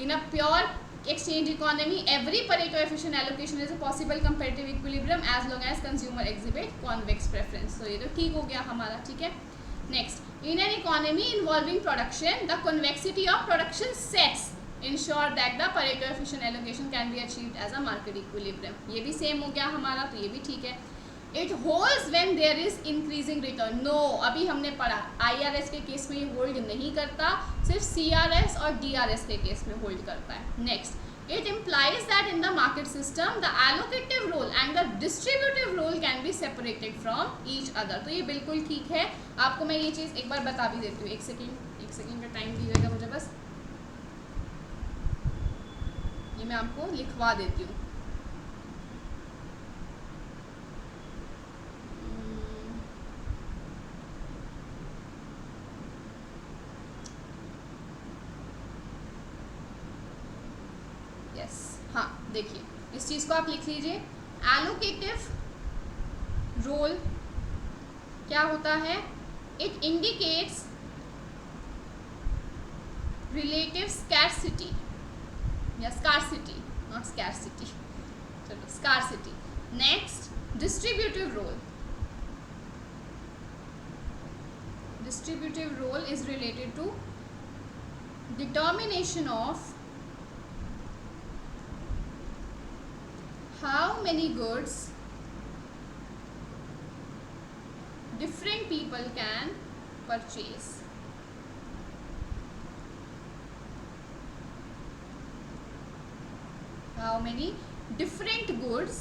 in a pure exchange economy every Pareto efficient allocation is a possible competitive equilibrium as long as consumer exhibit convex preference. तो ये तो ठीक हो गया हमारा, ठीक है। Next, in an economy involving production, the convexity of production sets ensure that the Pareto efficient allocation can be achieved as a market equilibrium. ये भी सेम हो गया हमारा, तो ये भी ठीक है. It holds when there is increasing return. No, अभी हमने पढ़ा IRS के केस में ये होल्ड नहीं करता, सिर्फ CRS और DRS के केस में होल्ड करता है. Next, it implies that in the market system the allocative role and the distributive role can be separated from each other. तो ये बिल्कुल ठीक है. आपको मैं ये चीज़ एक बार बता भी देती हूँ. एक सेकेंड का टाइम दीजिएगा मुझे बस. ये मैं आपको लिखवा देती हूँ. हाँ, देखिए इस चीज़ को आप लिख लीजिए. एलोकेटिव रोल क्या होता है? इट इंडिकेट्स रिलेटिव स्कैरसिटी या स्कार्सिटी, नॉट स्कैरसिटी, चलो scarcity. Next, distributive role is related to determination of how many goods different people can purchase. How many different goods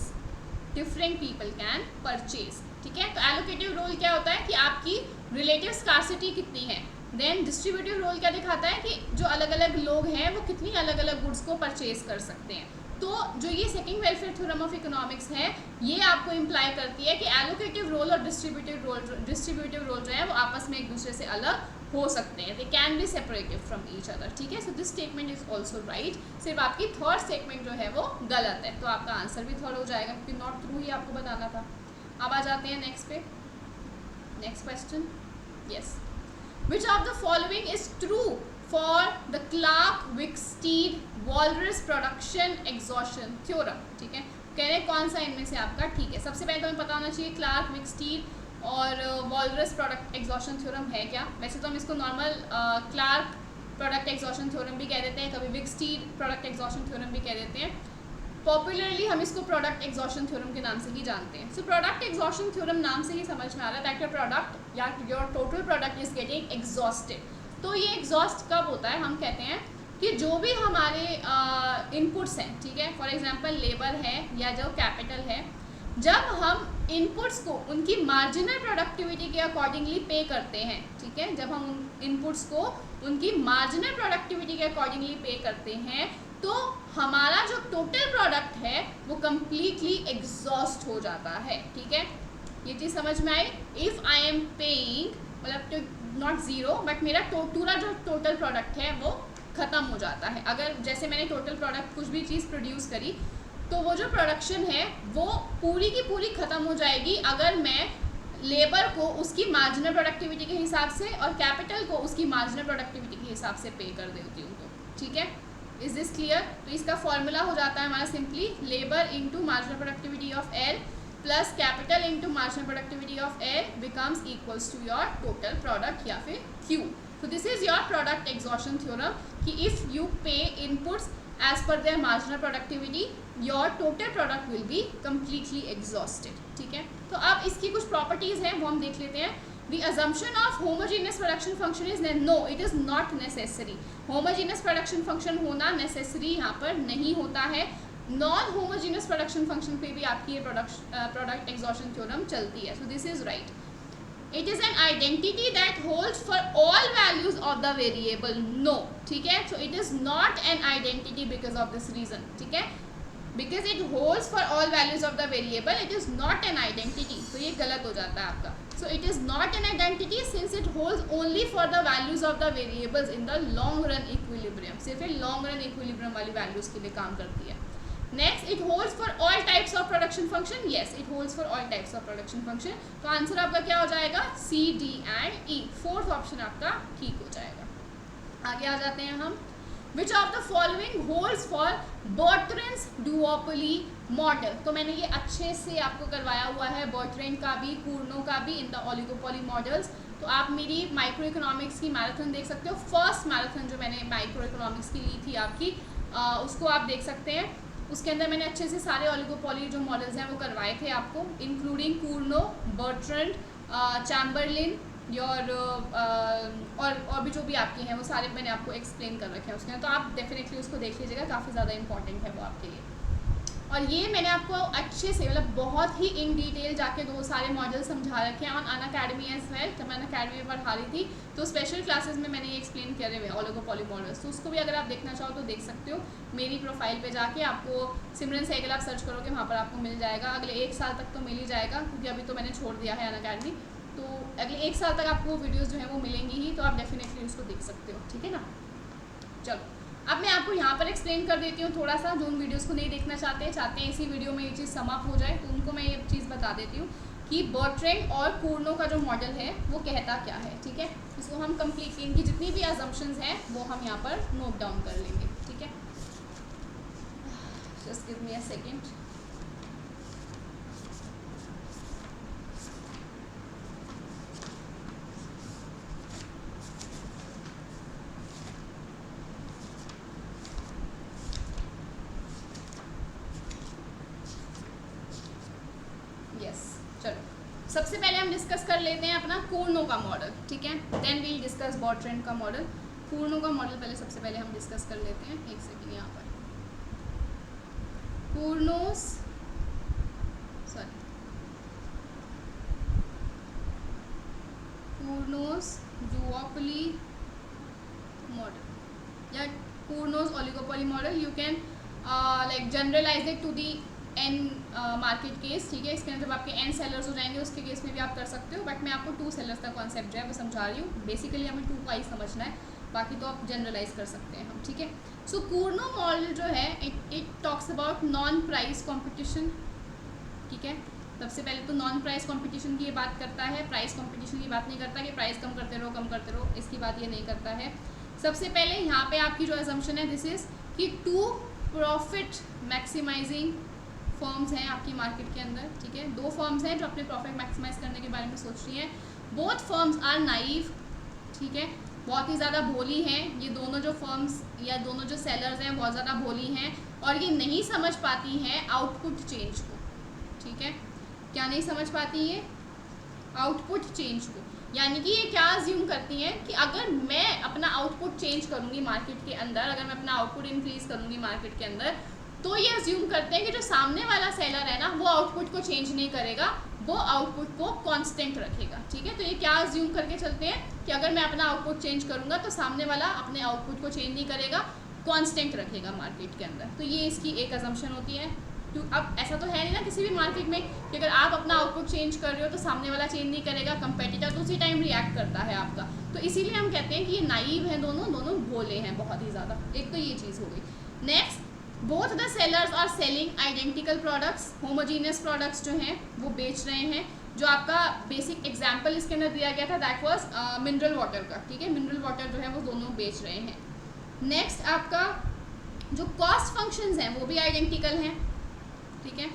different people can purchase. ठीक है, तो allocative role क्या होता है कि आपकी रिलेटिव स्कार्सिटी कितनी है. देन डिस्ट्रीब्यूटिव रोल क्या दिखाता है कि जो अलग अलग लोग हैं वो कितनी अलग अलग गुड्स को परचेज कर सकते हैं. तो जो ये second welfare theorem of economics है, ये आपको इम्प्लाई करती है कि एलोकेटिव रोल और डिस्ट्रीब्यूटिव रोल जो है वो आपस में एक दूसरे से अलग हो सकते हैं. They can be separated from each other. ठीक है, so this statement is also right. सिर्फ आपकी थर्ड स्टेटमेंट जो है वो गलत है, तो आपका आंसर भी थर्ड हो जाएगा क्योंकि नॉट ट्रू ही आपको बताना था. अब आ जाते हैं नेक्स्ट पे. Next question. Yes, which of the following is true for the Clark Wicksteed Walras production exhaustion theorem. ठीक है, कह रहे कौन सा इनमें से आपका ठीक है. सबसे पहले तो हमें पता होना चाहिए क्लार्क-विक्सटीड और वॉलरस प्रोडक्ट एग्जॉशन थ्योरम है क्या. वैसे तो हम इसको normal Clark product exhaustion theorem भी कह देते हैं, कभी विक्सटीड प्रोडक्ट एग्जॉशन थ्योरम भी कह देते हैं. पॉपुलरली हम इसको प्रोडक्ट एग्जॉशन थ्योरम के नाम से ही जानते हैं. सो प्रोडक्ट एग्जॉशन थ्योरम नाम से ही समझ में आ रहा है दैट योर प्रोडक्ट या your total product is getting exhausted. तो ये एग्जॉस्ट कब होता है? हम कहते हैं कि जो भी हमारे इनपुट्स हैं, ठीक है, फॉर एग्जांपल लेबर है या जो कैपिटल है, जब हम इनपुट्स को उनकी मार्जिनल प्रोडक्टिविटी के अकॉर्डिंगली पे करते हैं, ठीक है, जब हम इनपुट्स को उनकी मार्जिनल प्रोडक्टिविटी के अकॉर्डिंगली पे करते हैं, तो हमारा जो टोटल प्रोडक्ट है वो कम्प्लीटली एग्जॉस्ट हो जाता है. ठीक है, ये चीज़ समझ में आई. इफ़ आई एम पेइंग, मतलब नॉट ज़ीरो, बट मेरा पूरा जो टोटल प्रोडक्ट है वो ख़त्म हो जाता है. अगर जैसे मैंने टोटल प्रोडक्ट कुछ भी चीज़ प्रोड्यूस करी, तो वो जो प्रोडक्शन है वो पूरी की पूरी ख़त्म हो जाएगी अगर मैं लेबर को उसकी मार्जिनल प्रोडक्टिविटी के हिसाब से और कैपिटल को उसकी मार्जिनल प्रोडक्टिविटी के हिसाब से पे कर देती हूँ. तो ठीक है, इज दिस क्लियर. तो इसका फॉर्मूला हो जाता है हमारा simply labour into marginal productivity of L plus capital into marginal productivity of L becomes equals to your total product या फिर Q. So this is your product exhaustion theorem कि if you pay inputs as per their marginal productivity, your total product will be completely exhausted. ठीक है, तो अब इसकी कुछ properties हैं वो हम देख लेते हैं. The assumption of homogeneous production function is no, it is not necessary. Homogeneous production function होना necessary यहाँ पर नहीं होता है. नॉन होमोजीनियस प्रोडक्शन फंक्शन पे भी आपकी ये प्रोडक्ट एग्जॉशन थ्योरम चलती है. So this is right. It is an identity that holds for all values of the variable. No, ठीक है, so it is not an identity because of this reason. ठीक है, because it holds for all values of the variable, it is not an identity. तो ये गलत हो जाता है आपका. So it is not an identity since it holds only for the values of the variables in the long run equilibrium. सिर्फ long run equilibrium वाली values के लिए काम करती है. Next, it holds for all types of production function. Yes, it holds for all types of production function. तो answer आपका क्या हो जाएगा? C, D and E. Fourth option आपका ठीक हो जाएगा. आगे आ जाते हैं हम. Which of the following holds for Bertrand's duopoly model. तो मैंने ये अच्छे से आपको करवाया हुआ है, बर्ट्रेंड का भी, कूर्नो का भी, इन द ओलिगोपोली मॉडल्स। तो आप मेरी माइक्रो इकोनॉमिक्स की मैराथन देख सकते हो, फर्स्ट मैराथन जो मैंने माइक्रो इकोनॉमिक्स की ली थी आपकी, उसको आप देख सकते हैं। उसके अंदर मैंने अच्छे से सारे ओलिगोपोली जो मॉडल्स हैं वो करवाए थे आपको, इंक्लूडिंग कूर्नो, बर्ट्रेंड, चैम्बरलिन और भी जो भी आपके हैं वो सारे मैंने आपको एक्सप्लेन कर रखे हैं उसके अंदर। तो आप डेफिनेटली उसको देख लीजिएगा, काफ़ी ज़्यादा इंपॉर्टेंट है वो आपके लिए। और ये मैंने आपको अच्छे से, मतलब बहुत ही इन डिटेल जाके दो सारे मॉडल समझा रखे हैं ऑन अनअकैडमी एज वेल। जब मैं अनअकैडमी में पढ़ा रही थी तो स्पेशल क्लासेस में मैंने ये एक्सप्लेन करे हुए ओलिगोपोली मॉडल्स, तो उसको भी अगर आप देखना चाहो तो देख सकते हो। मेरी प्रोफाइल पे जाके आपको सिमरन सहगल आप सर्च करोगे, वहाँ पर आपको मिल जाएगा। अगले 1 साल तक तो मिल ही जाएगा, क्योंकि अभी तो मैंने छोड़ दिया है अनअकैडमी, तो अगले 1 साल तक आपको वो वीडियोज़ जो है वो मिलेंगी ही, तो आप डेफिनेटली उसको देख सकते हो, ठीक है ना। चलो अब मैं आपको यहाँ पर एक्सप्लेन कर देती हूँ थोड़ा सा, जो उन वीडियोज़ को नहीं देखना चाहते हैं इसी वीडियो में ये चीज़ समाप्त हो जाए, तो उनको मैं ये चीज़ बता देती हूँ कि बर्ट्रेंड और कूर्नो का जो मॉडल है वो कहता क्या है, ठीक है। इसको हम कंप्लीटली, इनकी जितनी भी अजम्पशंस हैं वो हम यहाँ पर नोट डाउन कर लेंगे, ठीक है। Just give me a second. चलो सबसे पहले हम डिस्कस कर लेते हैं अपना कूर्नो का मॉडल, ठीक है। देन वील डिस्कस बर्ट्रेंड का मॉडल। कूर्नो का मॉडल पहले सबसे पहले हम डिस्कस कर लेते हैं। एक सेकेंड, यहाँ पर कूर्नोस डुओपोली मॉडल या Cournot's oligopoly model, you can like generalize it to the N market case, ठीक है। इसके अंदर जब आपके एन सेलर्स हो जाएंगे उसके केस में भी आप कर सकते हो, बट मैं आपको 2 सेलर्स का कॉन्सेप्ट जो है वो समझा रही हूँ। बेसिकली हमें 2 का ही समझना है, बाकी तो आप जनरलाइज कर सकते हैं हम, ठीक है। सो कूर्नो मॉडल जो है it talks about non price competition, ठीक है। सबसे पहले तो नॉन प्राइस कंपटीशन की ये बात करता है, प्राइस कंपटीशन की बात नहीं करता कि प्राइस कम करते रहो, इसकी बात ये नहीं करता है। सबसे पहले यहाँ पे आपकी जो असम्पशन है दिस इज कि 2 प्रॉफिट मैक्सिमाइजिंग फर्म्स हैं आपकी मार्केट के अंदर, ठीक है। 2 फर्म्स हैं जो अपने प्रॉफिट मैक्सिमाइज करने के बारे में सोच रही हैं। बोथ फर्म्स आर नाइव, ठीक है, बहुत ही ज़्यादा भोली हैं। ये दोनों जो फर्म्स या दोनों जो सेलर्स हैं बहुत ज़्यादा भोली हैं और ये नहीं समझ पाती हैं आउटपुट चेंज को, ठीक है। क्या नहीं समझ पाती ये आउटपुट चेंज को, यानी कि ये क्या अज्यूम करती हैं कि अगर मैं अपना आउटपुट चेंज करूँगी मार्केट के अंदर, अगर मैं अपना आउटपुट इंक्रीज़ करूँगी मार्केट के अंदर, तो ये अज्यूम करते हैं कि जो सामने वाला सेलर है ना वो आउटपुट को चेंज नहीं करेगा, वो आउटपुट को कांस्टेंट रखेगा, ठीक है। तो ये क्या अज्यूम करके चलते हैं कि अगर मैं अपना आउटपुट चेंज करूँगा तो सामने वाला अपने आउटपुट को चेंज नहीं करेगा, कांस्टेंट रखेगा मार्केट के अंदर। तो ये इसकी एक अजम्पशन होती है। अब ऐसा तो है नहीं ना किसी भी मार्केट में कि अगर आप अपना आउटपुट चेंज कर रहे हो तो सामने वाला चेंज नहीं करेगा, कंपेटिटर तो उसी टाइम रिएक्ट करता है आपका। तो इसीलिए हम कहते हैं कि ये नाइव हैं, दोनों भोले हैं बहुत ही ज़्यादा। एक तो ये चीज़ हो गई। Next, both the sellers are selling identical products, homogeneous products जो हैं वो बेच रहे हैं। जो आपका बेसिक एग्जाम्पल इसके अंदर दिया गया था दैट वाज मिनरल वाटर का, ठीक है। मिनरल वाटर जो है वो दोनों बेच रहे हैं। नेक्स्ट, आपका जो कॉस्ट फंक्शंस हैं वो भी आइडेंटिकल हैं, ठीक है।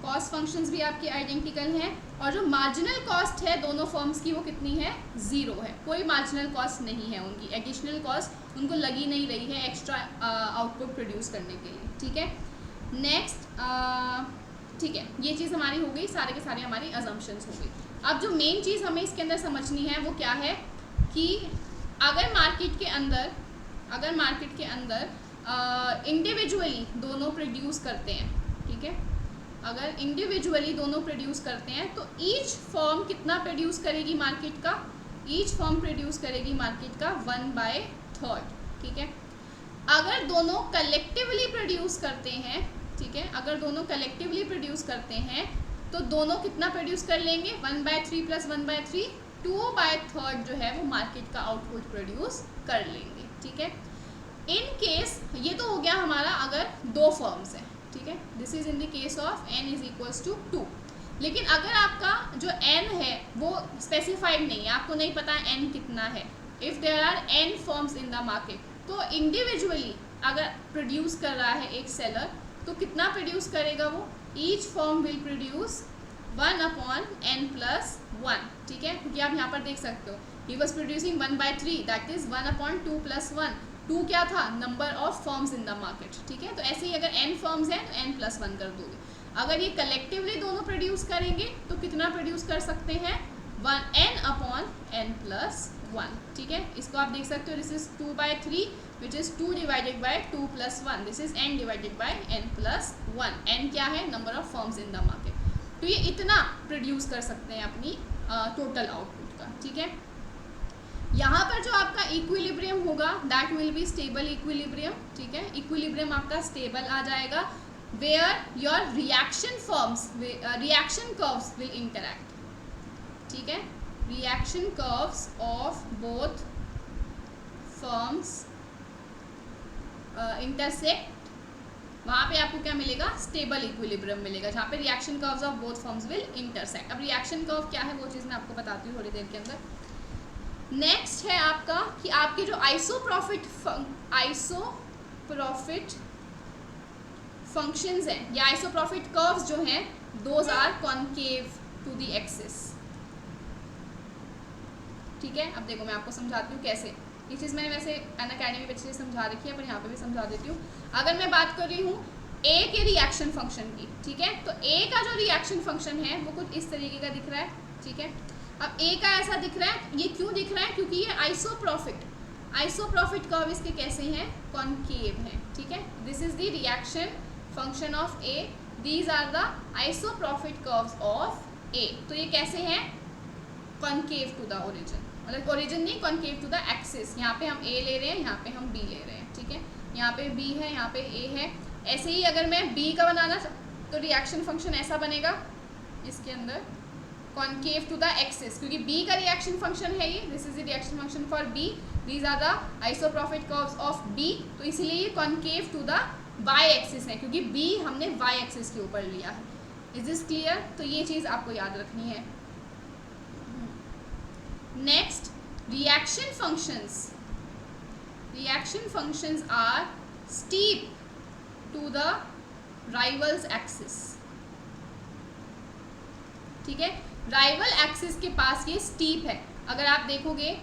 कॉस्ट फंक्शंस भी आपकी आइडेंटिकल हैं और जो मार्जिनल कॉस्ट है दोनों फर्म्स की वो कितनी है, 0 है। कोई मार्जिनल कॉस्ट नहीं है उनकी, एडिशनल कॉस्ट उनको लगी नहीं रही है एक्स्ट्रा आउटपुट प्रोड्यूस करने के लिए, ठीक है। नेक्स्ट, ठीक है, ये चीज़ हमारी हो गई, सारे के सारे हमारी अजम्पशंस हो गई। अब जो मेन चीज़ हमें इसके अंदर समझनी है वो क्या है कि अगर मार्केट के अंदर इंडिविजुअली दोनों प्रोड्यूस करते हैं, ठीक है। अगर इंडिविजुअली दोनों प्रोड्यूस करते हैं तो ईच फर्म कितना प्रोड्यूस करेगी मार्केट का, ईच फर्म प्रोड्यूस करेगी मार्केट का 1/3, ठीक है। अगर दोनों कलेक्टिवली प्रोड्यूस करते हैं, ठीक है, अगर दोनों कलेक्टिवली प्रोड्यूस करते हैं तो दोनों कितना प्रोड्यूस कर लेंगे, 1/3 + 1/3, 2/3 जो है वो मार्केट का आउटपुट प्रोड्यूस कर लेंगे, ठीक है। इन केस ये तो हो गया हमारा अगर 2 फर्म्स हैं, ठीक है। This is in the case of n = 2। लेकिन अगर आपका जो n है वो स्पेसिफाइड नहीं है, आपको नहीं पता n कितना है, if there are n firms in the market, तो इंडिविजुअली अगर प्रोड्यूस कर रहा है एक सेलर तो कितना प्रोड्यूस करेगा वो, each firm will produce 1/n+1, ठीक है, क्योंकि आप यहाँ पर देख सकते हो he was producing 1/3, that is 1/2+1। 2 क्या था, number of firms in the market, ठीक है। तो ऐसे ही अगर n फर्म्स हैं तो n+1 कर दोगे। अगर ये कलेक्टिवली दोनों प्रोड्यूस करेंगे तो कितना प्रोड्यूस कर सकते हैं, 1n/n+1, ठीक है। इसको आप देख सकते हो, this is 2/3 which is 2 divided by 2+1, this is n divided by n+1। n क्या है, number of firms in the market. तो ये इतना प्रोड्यूस कर सकते हैं अपनी टोटल आउटपुट का, ठीक है। यहाँ पर जो आपका इक्विलिब्रियम होगा that will be stable equilibrium, ठीक है। इक्विलिब्रियम आपका स्टेबल आ जाएगा where your reaction curves will interact, ठीक है। Reaction curves of both firms intersect, वहाँ पे आपको क्या मिलेगा, स्टेबल इक्विलिब्रियम मिलेगा, जहाँ पे reaction curves of both firms will intersect. अब रिएक्शन कर्व क्या है वो चीज़ मैं आपको बताती हूँ थोड़ी देर के अंदर। नेक्स्ट है आपका कि आपके जो आइसोप्रोफिट फंक्शंस हैं या आइसोप्रोफिट कर्व्स जो हैं, those are concave to the axis, ठीक है। अब देखो मैं आपको समझाती हूँ कैसे। ये चीज़ मैंने वैसे अनअकैडमी में अच्छे से समझा रखी है, पर यहाँ पे भी समझा देती हूँ। अगर मैं बात कर रही हूँ ए के रिएक्शन फंक्शन की, ठीक है, तो ए का जो रिएक्शन फंक्शन है वो कुछ इस तरीके का दिख रहा है, ठीक है। अब ए का ऐसा दिख रहा है, ये क्यों दिख रहा है, क्योंकि ये आइसोप्रोफिट कर्व इसके कैसे हैं, कॉनकेव हैं, ठीक है। This is the reaction function of A, these are the isoprofit curves of A. तो ये कैसे हैं, कॉनकेव टू द ओरिजिन, मतलब ओरिजिन नहीं, कॉनकेव टू द एक्सिस। यहाँ पे हम ए ले रहे हैं, यहाँ पे हम बी ले रहे हैं, ठीक है। यहाँ पे बी है, यहाँ पे ए है। ऐसे ही अगर मैं बी का बनाना तो रिएक्शन फंक्शन ऐसा बनेगा इसके अंदर, कॉनकेव टू द एक्सिस, क्योंकि बी का रिएक्शन फंक्शन है ये, this is the reaction function for B, these are the isoprofit curves of B. तो इसीलिए ये concave to the y axis है, क्योंकि बी हमने वाई एक्सिस के ऊपर लिया है। Is this clear? तो ये चीज़ आपको याद रखनी है। Next, reaction functions are steep to the rival's axis, ठीक है। राइवल एक्सिस के पास ये स्टीप है। अगर आप देखोगे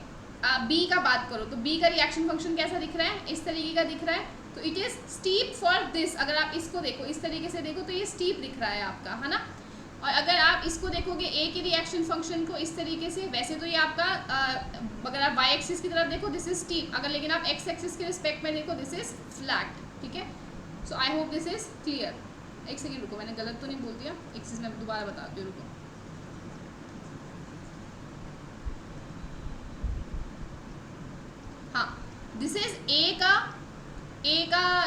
बी का बात करो तो बी का रिएक्शन फंक्शन कैसा दिख रहा है, इस तरीके का दिख रहा है। तो it is steep for this. अगर आप इसको देखो, इस तरीके से देखो तो ये स्टीप दिख रहा है आपका, है ना। और अगर आप इसको देखोगे ए के रिएक्शन फंक्शन को इस तरीके से, वैसे तो ये आपका अगर आप वाई एक्सिस की तरफ देखो दिस इज स्टीप, अगर लेकिन आप एक्स एक्सिस के रिस्पेक्ट में देखो दिस इज फ्लैट, ठीक है। So I hope this is clear. एक सेकेंड रुको, मैंने गलत तो नहीं बोल दिया, एक चीज़ मैं दोबारा बताती हूँ, रुको। हाँ, दिस इज ए का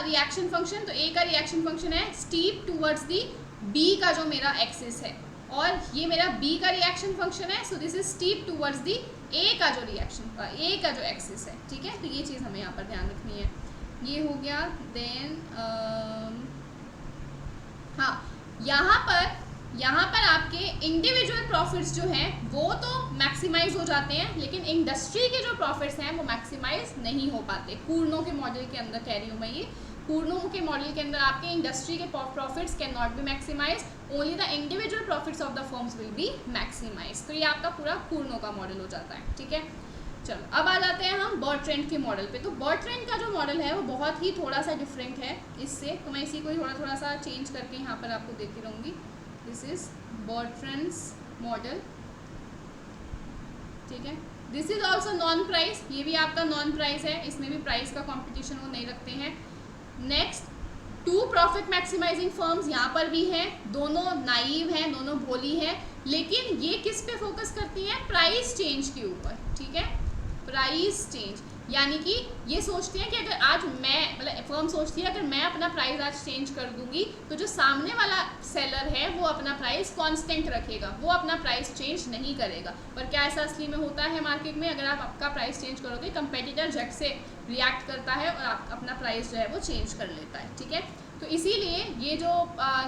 रिएक्शन फंक्शन। तो ए का रिएक्शन फंक्शन है स्टीप टूवर्ड्स दी बी का जो मेरा एक्सिस है, और ये मेरा बी का रिएक्शन फंक्शन है। So this is steep towards the A का जो एक्सिस है, ठीक है। तो ये चीज़ हमें यहाँ पर ध्यान रखनी है। ये हो गया। देन हाँ, यहाँ पर आपके इंडिविजुअल प्रॉफिट्स जो हैं वो तो मैक्सिमाइज हो जाते हैं, लेकिन इंडस्ट्री के जो प्रॉफिट्स हैं वो मैक्सिमाइज नहीं हो पाते। कूर्नो के मॉडल के अंदर कह रही हूँ मैं, ये कूर्नो के मॉडल के अंदर आपके इंडस्ट्री के profits can not be maximize, only the individual profits of the firms will be maximize. तो ये आपका पूरा कूर्नो का मॉडल हो जाता है, ठीक है। चलो अब आ जाते हैं हम बर्ट्रेंड के मॉडल पे। तो बर्ट्रेंड का जो मॉडल है वो बहुत ही थोड़ा सा डिफरेंट है इससे, तो मैं इसी को थोड़ा सा चेंज करके यहाँ पर आपको देती रहूँगी। दिस इज बर्ट्रेंड्स मॉडल, ठीक है। This is also non price, ये भी आपका नॉन प्राइस है, इसमें भी प्राइस का कॉम्पिटिशन वो नहीं रखते हैं। नेक्स्ट, 2 प्रॉफिट मैक्सिमाइजिंग फर्म्स यहाँ पर भी हैं, दोनों नाइव हैं, दोनों भोली हैं, लेकिन ये किस पे फोकस करती हैं, प्राइस चेंज के ऊपर, ठीक है। प्राइस चेंज यानी कि ये सोचती हैं कि अगर आज मैं, मतलब फर्म सोचती है अगर मैं अपना प्राइस आज चेंज कर दूंगी तो जो सामने वाला सेलर है वो अपना प्राइस कांस्टेंट रखेगा, वो अपना प्राइस चेंज नहीं करेगा। पर क्या ऐसा असली में होता है मार्केट में? अगर आप आपका प्राइस चेंज करोगे, कंपेटिटर झट से रिएक्ट करता है और आप अपना प्राइस जो है वो चेंज कर लेता है, ठीक है। तो इसीलिए ये जो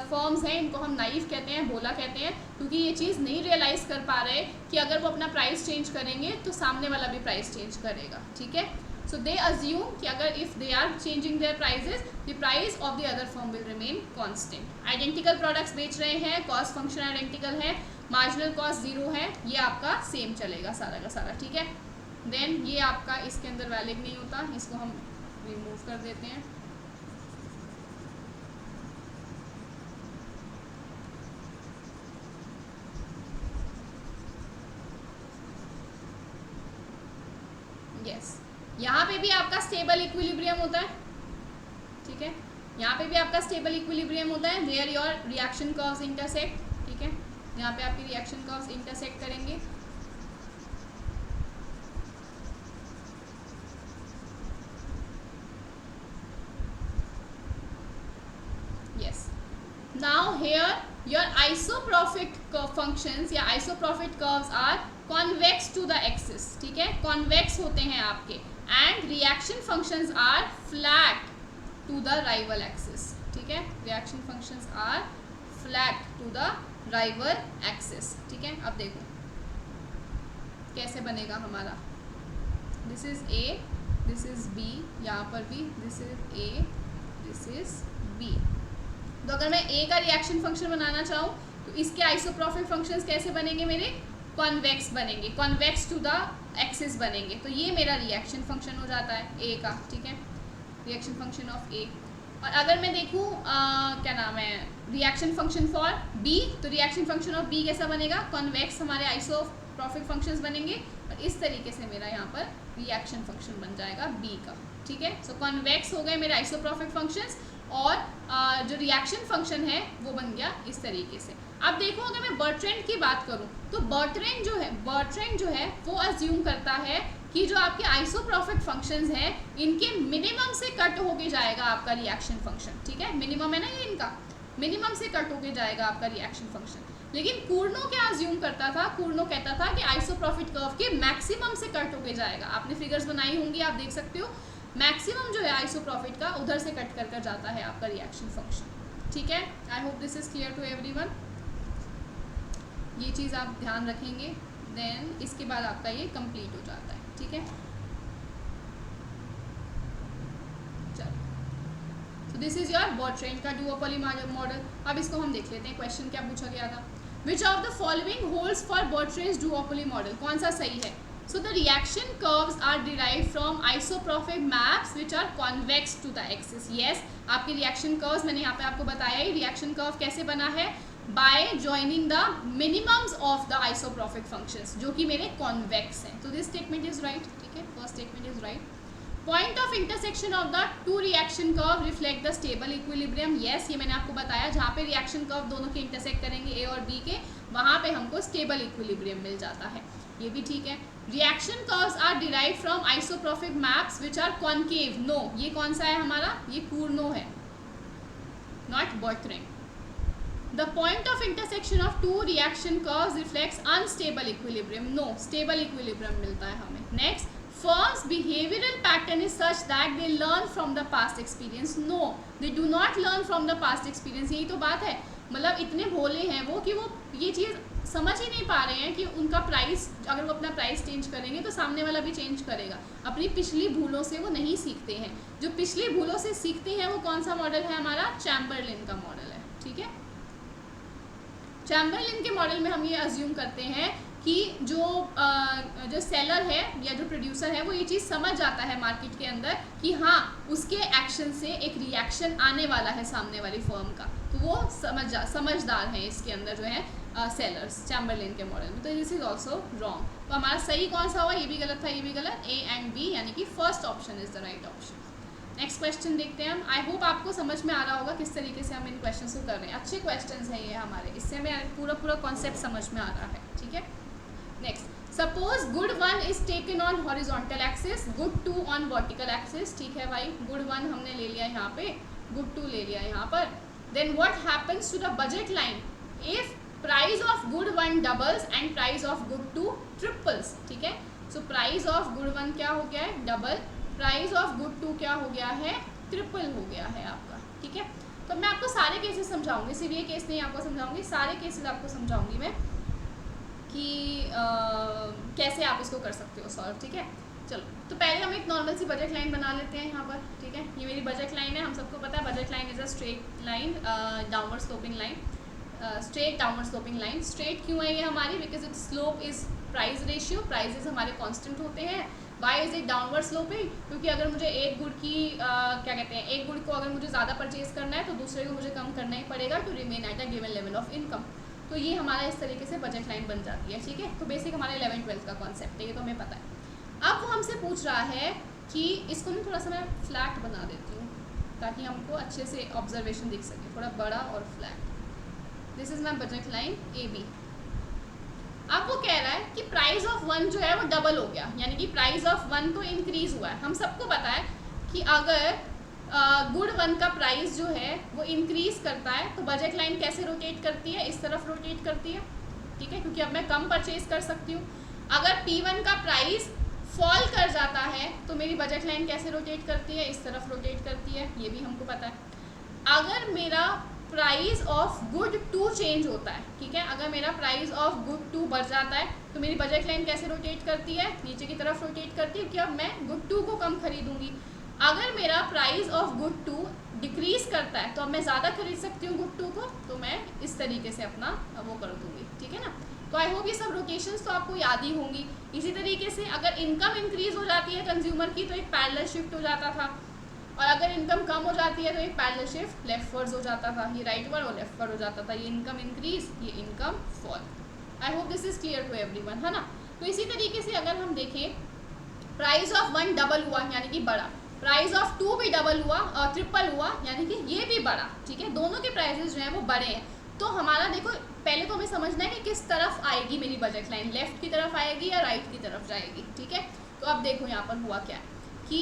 फर्म्स हैं इनको हम नाइव कहते हैं, भोला कहते हैं, क्योंकि ये चीज़ नहीं रियलाइज़ कर पा रहे कि अगर वो अपना प्राइस चेंज करेंगे तो सामने वाला भी प्राइस चेंज करेगा, ठीक है। सो दे अज्यूम कि अगर if they are changing their prices, the price of the other firm will remain constant. Identical products बेच रहे हैं, कॉस्ट फंक्शन आइडेंटिकल है, मार्जिनल कॉस्ट 0 है, ये आपका सेम चलेगा सारा का सारा, ठीक है। देन ये आपका इसके अंदर वैलिड नहीं होता, इसको हम रिमूव कर देते हैं। यस, यहाँ पे भी आपका स्टेबल इक्विलिब्रियम होता है, ठीक है, यहाँ पे भी आपका स्टेबल इक्विलिब्रियम होता है, where your reaction curves intersect, ठीक है, यहाँ पे आपकी रिएक्शन कर्व्स इंटरसेक्ट करेंगे। Yes, now here your isoprofit functions या isoprofit curves are convex to the axis, ठीक है, कॉन्वेक्स होते हैं आपके, and reaction functions are flat to the rival axis, ठीक है, reaction functions are flat to the rival axis, ठीक है। अब देखो कैसे बनेगा हमारा, this is A, this is B, यहाँ पर भी this is A, this is B. तो अगर मैं ए का रिएक्शन फंक्शन बनाना चाहूँ तो इसके आइसोप्रोफिट फंक्शंस कैसे बनेंगे, मेरे कॉन्वेक्स बनेंगे, कॉन्वेक्स टू द एक्सिस बनेंगे, तो ये मेरा रिएक्शन फंक्शन हो जाता है ए का, ठीक है, रिएक्शन फंक्शन ऑफ ए। और अगर मैं देखूँ क्या नाम है, रिएक्शन फंक्शन फॉर बी, तो रिएक्शन फंक्शन ऑफ बी कैसा बनेगा, कॉन्वेक्स हमारे आइसोप्रोफिट फंक्शंस बनेंगे, और इस तरीके से मेरा यहाँ पर रिएक्शन फंक्शन बन जाएगा बी का, ठीक है। सो कॉन्वेक्स हो गए मेरे आइसोप्रोफिट फंक्शंस, और जो रिएक्शन फंक्शन है वो बन गया इस तरीके से। अब देखो अगर मैं बर्ट्रेंड की बात करूं तो बर्ट्रेंड जो है वो अज्यूम करता है कि जो आपके आइसोप्रोफिट फंक्शंस हैं इनके मिनिमम से कट होके जाएगा आपका रिएक्शन फंक्शन, ठीक है, मिनिमम है ना ये, इनका मिनिमम से कट होके जाएगा आपका रिएक्शन फंक्शन। लेकिन कूर्नो क्या अज्यूम करता था, कूर्नो कहता था कि आइसोप्रोफिट कर्व के मैक्सिमम से कट होके जाएगा। आपने फिगर्स बनाई होंगी, आप देख सकते हो, मैक्सिमम जो है आइसोप्रोफिट का उधर से कट कर कर जाता है आपका रिएक्शन फंक्शन, ठीक है। I hope this is clear to everyone, ये चीज़ आप ध्यान रखेंगे, देन इसके बाद आपका ये कंप्लीट हो जाता है, ठीक है। चलो, तो दिस इज योर बर्ट्रेंड का डुओपोली मॉडल। अब इसको हम देख लेते हैं, क्वेश्चन क्या पूछा गया था, which of the following holds for Bertrand's duopoly model, कौन सा सही है। So the reaction curves are derived from isoprophic maps which are convex to the axis. Yes, आपके reaction curves मैंने यहाँ पे आपको बताया ही, reaction curve कैसे बना है, by joining the minimums of the isoprophic functions जो कि मेरे convex हैं। तो this statement is right, ठीक है, first statement is right. Point of intersection of the two reaction curve reflect the stable equilibrium. Yes, ये मैंने आपको बताया, जहाँ पे reaction curve दोनों के intersect करेंगे A और B के, वहाँ पे हमको stable equilibrium मिल जाता है, ये भी ठीक है। Reaction curves are derive from isoprofit maps which are concave, no, ये कौन सा है हमारा, ये कूर्नो है, not Bertrand. The point of intersection of two reaction curves reflects unstable equilibrium, no, stable equilibrium मिलता है हमें। Next, firms behavioural pattern is such that they learn from the past experience, no, they do not learn from the past experience. यही तो बात है, मतलब इतने भोले हैं वो कि वो ये चीज़ समझ ही नहीं पा रहे हैं कि उनका प्राइस, अगर वो अपना प्राइस चेंज करेंगे तो सामने वाला भी चेंज करेगा। अपनी पिछली भूलों से वो नहीं सीखते हैं, जो पिछली भूलों से सीखते हैं वो कौन सा मॉडल है हमारा, चैम्बरलिन का मॉडल है, ठीक है। चैम्बरलिन के मॉडल में हम ये अज्यूम करते हैं कि जो सेलर है या जो प्रोड्यूसर है वो ये चीज़ समझ जाता है मार्केट के अंदर कि हाँ उसके एक्शन से एक रिएक्शन आने वाला है सामने वाली फर्म का, तो वो समझदार हैं इसके अंदर जो है सेलर्स चैम्बरलिन के मॉडल में। तो दिस इज ऑल्सो रॉन्ग, तो हमारा सही कौन सा हुआ, ये भी गलत था, ये भी गलत, ए एंड बी, यानी कि first option is the right option. Next question देखते हैं हम। आई होप आपको समझ में आ रहा होगा किस तरीके से हम इन क्वेश्चन को कर रहे हैं, अच्छे क्वेश्चन हैं ये हमारे, इससे हमें पूरा कॉन्सेप्ट समझ में आ रहा है, ठीक है। Next, suppose good 1 is taken on horizontal axis, good 2 on vertical axis, ठीक है भाई, गुड 1 हमने ले लिया यहाँ पे, गुड 2 ले लिया यहाँ पर। Then what happens to the budget line if price of good 1 doubles and price of good 2 triples, ठीक है। सो प्राइस ऑफ गुड 1 क्या हो गया है, डबल, प्राइस ऑफ गुड 2 क्या हो गया है, ट्रिपल हो गया है आपका, ठीक है। तो मैं आपको सारे केसेस समझाऊंगी, सिर्फ ये केस नहीं आपको समझाऊंगी, सारे केसेस आपको समझाऊंगी मैं कि कैसे आप इसको कर सकते हो सॉल्व, ठीक है। चलो, तो पहले हम एक नॉर्मल सी बजट लाइन बना लेते हैं यहाँ पर, ठीक है। ये मेरी बजट लाइन है, हम सबको पता है budget line is a straight line, downward sloping line, straight downward sloping line. Straight क्यों है ये हमारी? Because it slope is price ratio, prices हमारे कांस्टेंट होते हैं। Why is it downward sloping? क्योंकि अगर मुझे एक गुड की क्या कहते हैं, एक गुड को अगर मुझे ज़्यादा परचेज करना है तो दूसरे को मुझे कम करना ही पड़ेगा to remain at a given level of income. तो ये हमारा इस तरीके से बजट लाइन बन जाती है, ठीक है। तो बेसिक हमारे 11th-12th का कॉन्सेप्ट है, ये तो हमें पता है। अब वो हमसे पूछ रहा है कि इसको ना थोड़ा सा मैं फ्लैट बना देती हूँ ताकि हमको अच्छे से ऑब्जर्वेशन दिख सके, थोड़ा बड़ा और flat. This is my budget line AB। अब वो कह रहा है कि प्राइस ऑफ वन जो है वो डबल हो गया, यानी कि प्राइस ऑफ वन तो इंक्रीज हुआ है। हम सबको पता है कि अगर गुड वन का प्राइस जो है वो इंक्रीज करता है तो बजट लाइन कैसे रोटेट करती है? इस तरफ रोटेट करती है, ठीक है, क्योंकि अब मैं कम परचेज कर सकती हूँ। अगर P1 का प्राइस फॉल कर जाता है तो मेरी बजट लाइन कैसे रोटेट करती है? इस तरफ रोटेट करती है, ये भी हमको पता है। अगर मेरा प्राइस ऑफ गुड 2 चेंज होता है, ठीक है, अगर मेरा प्राइस ऑफ गुड 2 बढ़ जाता है तो मेरी बजट लाइन कैसे रोटेट करती है? नीचे की तरफ रोटेट करती है, क्योंकि अब मैं गुड 2 को कम खरीदूंगी। अगर मेरा प्राइस ऑफ गुड 2 डिक्रीज करता है तो अब मैं ज़्यादा खरीद सकती हूँ गुड 2 को, तो मैं इस तरीके से अपना वो कर दूँगी, ठीक है ना। तो आई होप ये सब रोटेशंस तो आपको याद ही होंगी। इसी तरीके से अगर इनकम इंक्रीज हो जाती है कंज्यूमर की तो एक पैरेलल शिफ्ट हो जाता था, और अगर इनकम कम हो जाती है तो एक पैरेलल शिफ्ट लेफ्टवर्ड्स हो जाता था, ये राइटवर्ड और लेफ्टवर्ड हो जाता था, ये इनकम इंक्रीज, ये income fall. I hope this is clear to everyone, है ना। तो इसी तरीके से अगर हम देखें, प्राइस ऑफ 1 डबल हुआ यानी कि बड़ा, प्राइस ऑफ 2 भी डबल हुआ और ट्रिपल हुआ यानी कि ये भी बड़ा, ठीक है, दोनों के प्राइसेस जो हैं वो बड़े हैं। तो हमारा देखो, पहले तो हमें समझना है कि किस तरफ आएगी मेरी बजट लाइन, लेफ्ट की तरफ आएगी या राइट की तरफ जाएगी, ठीक है। तो अब देखो यहाँ पर हुआ क्या कि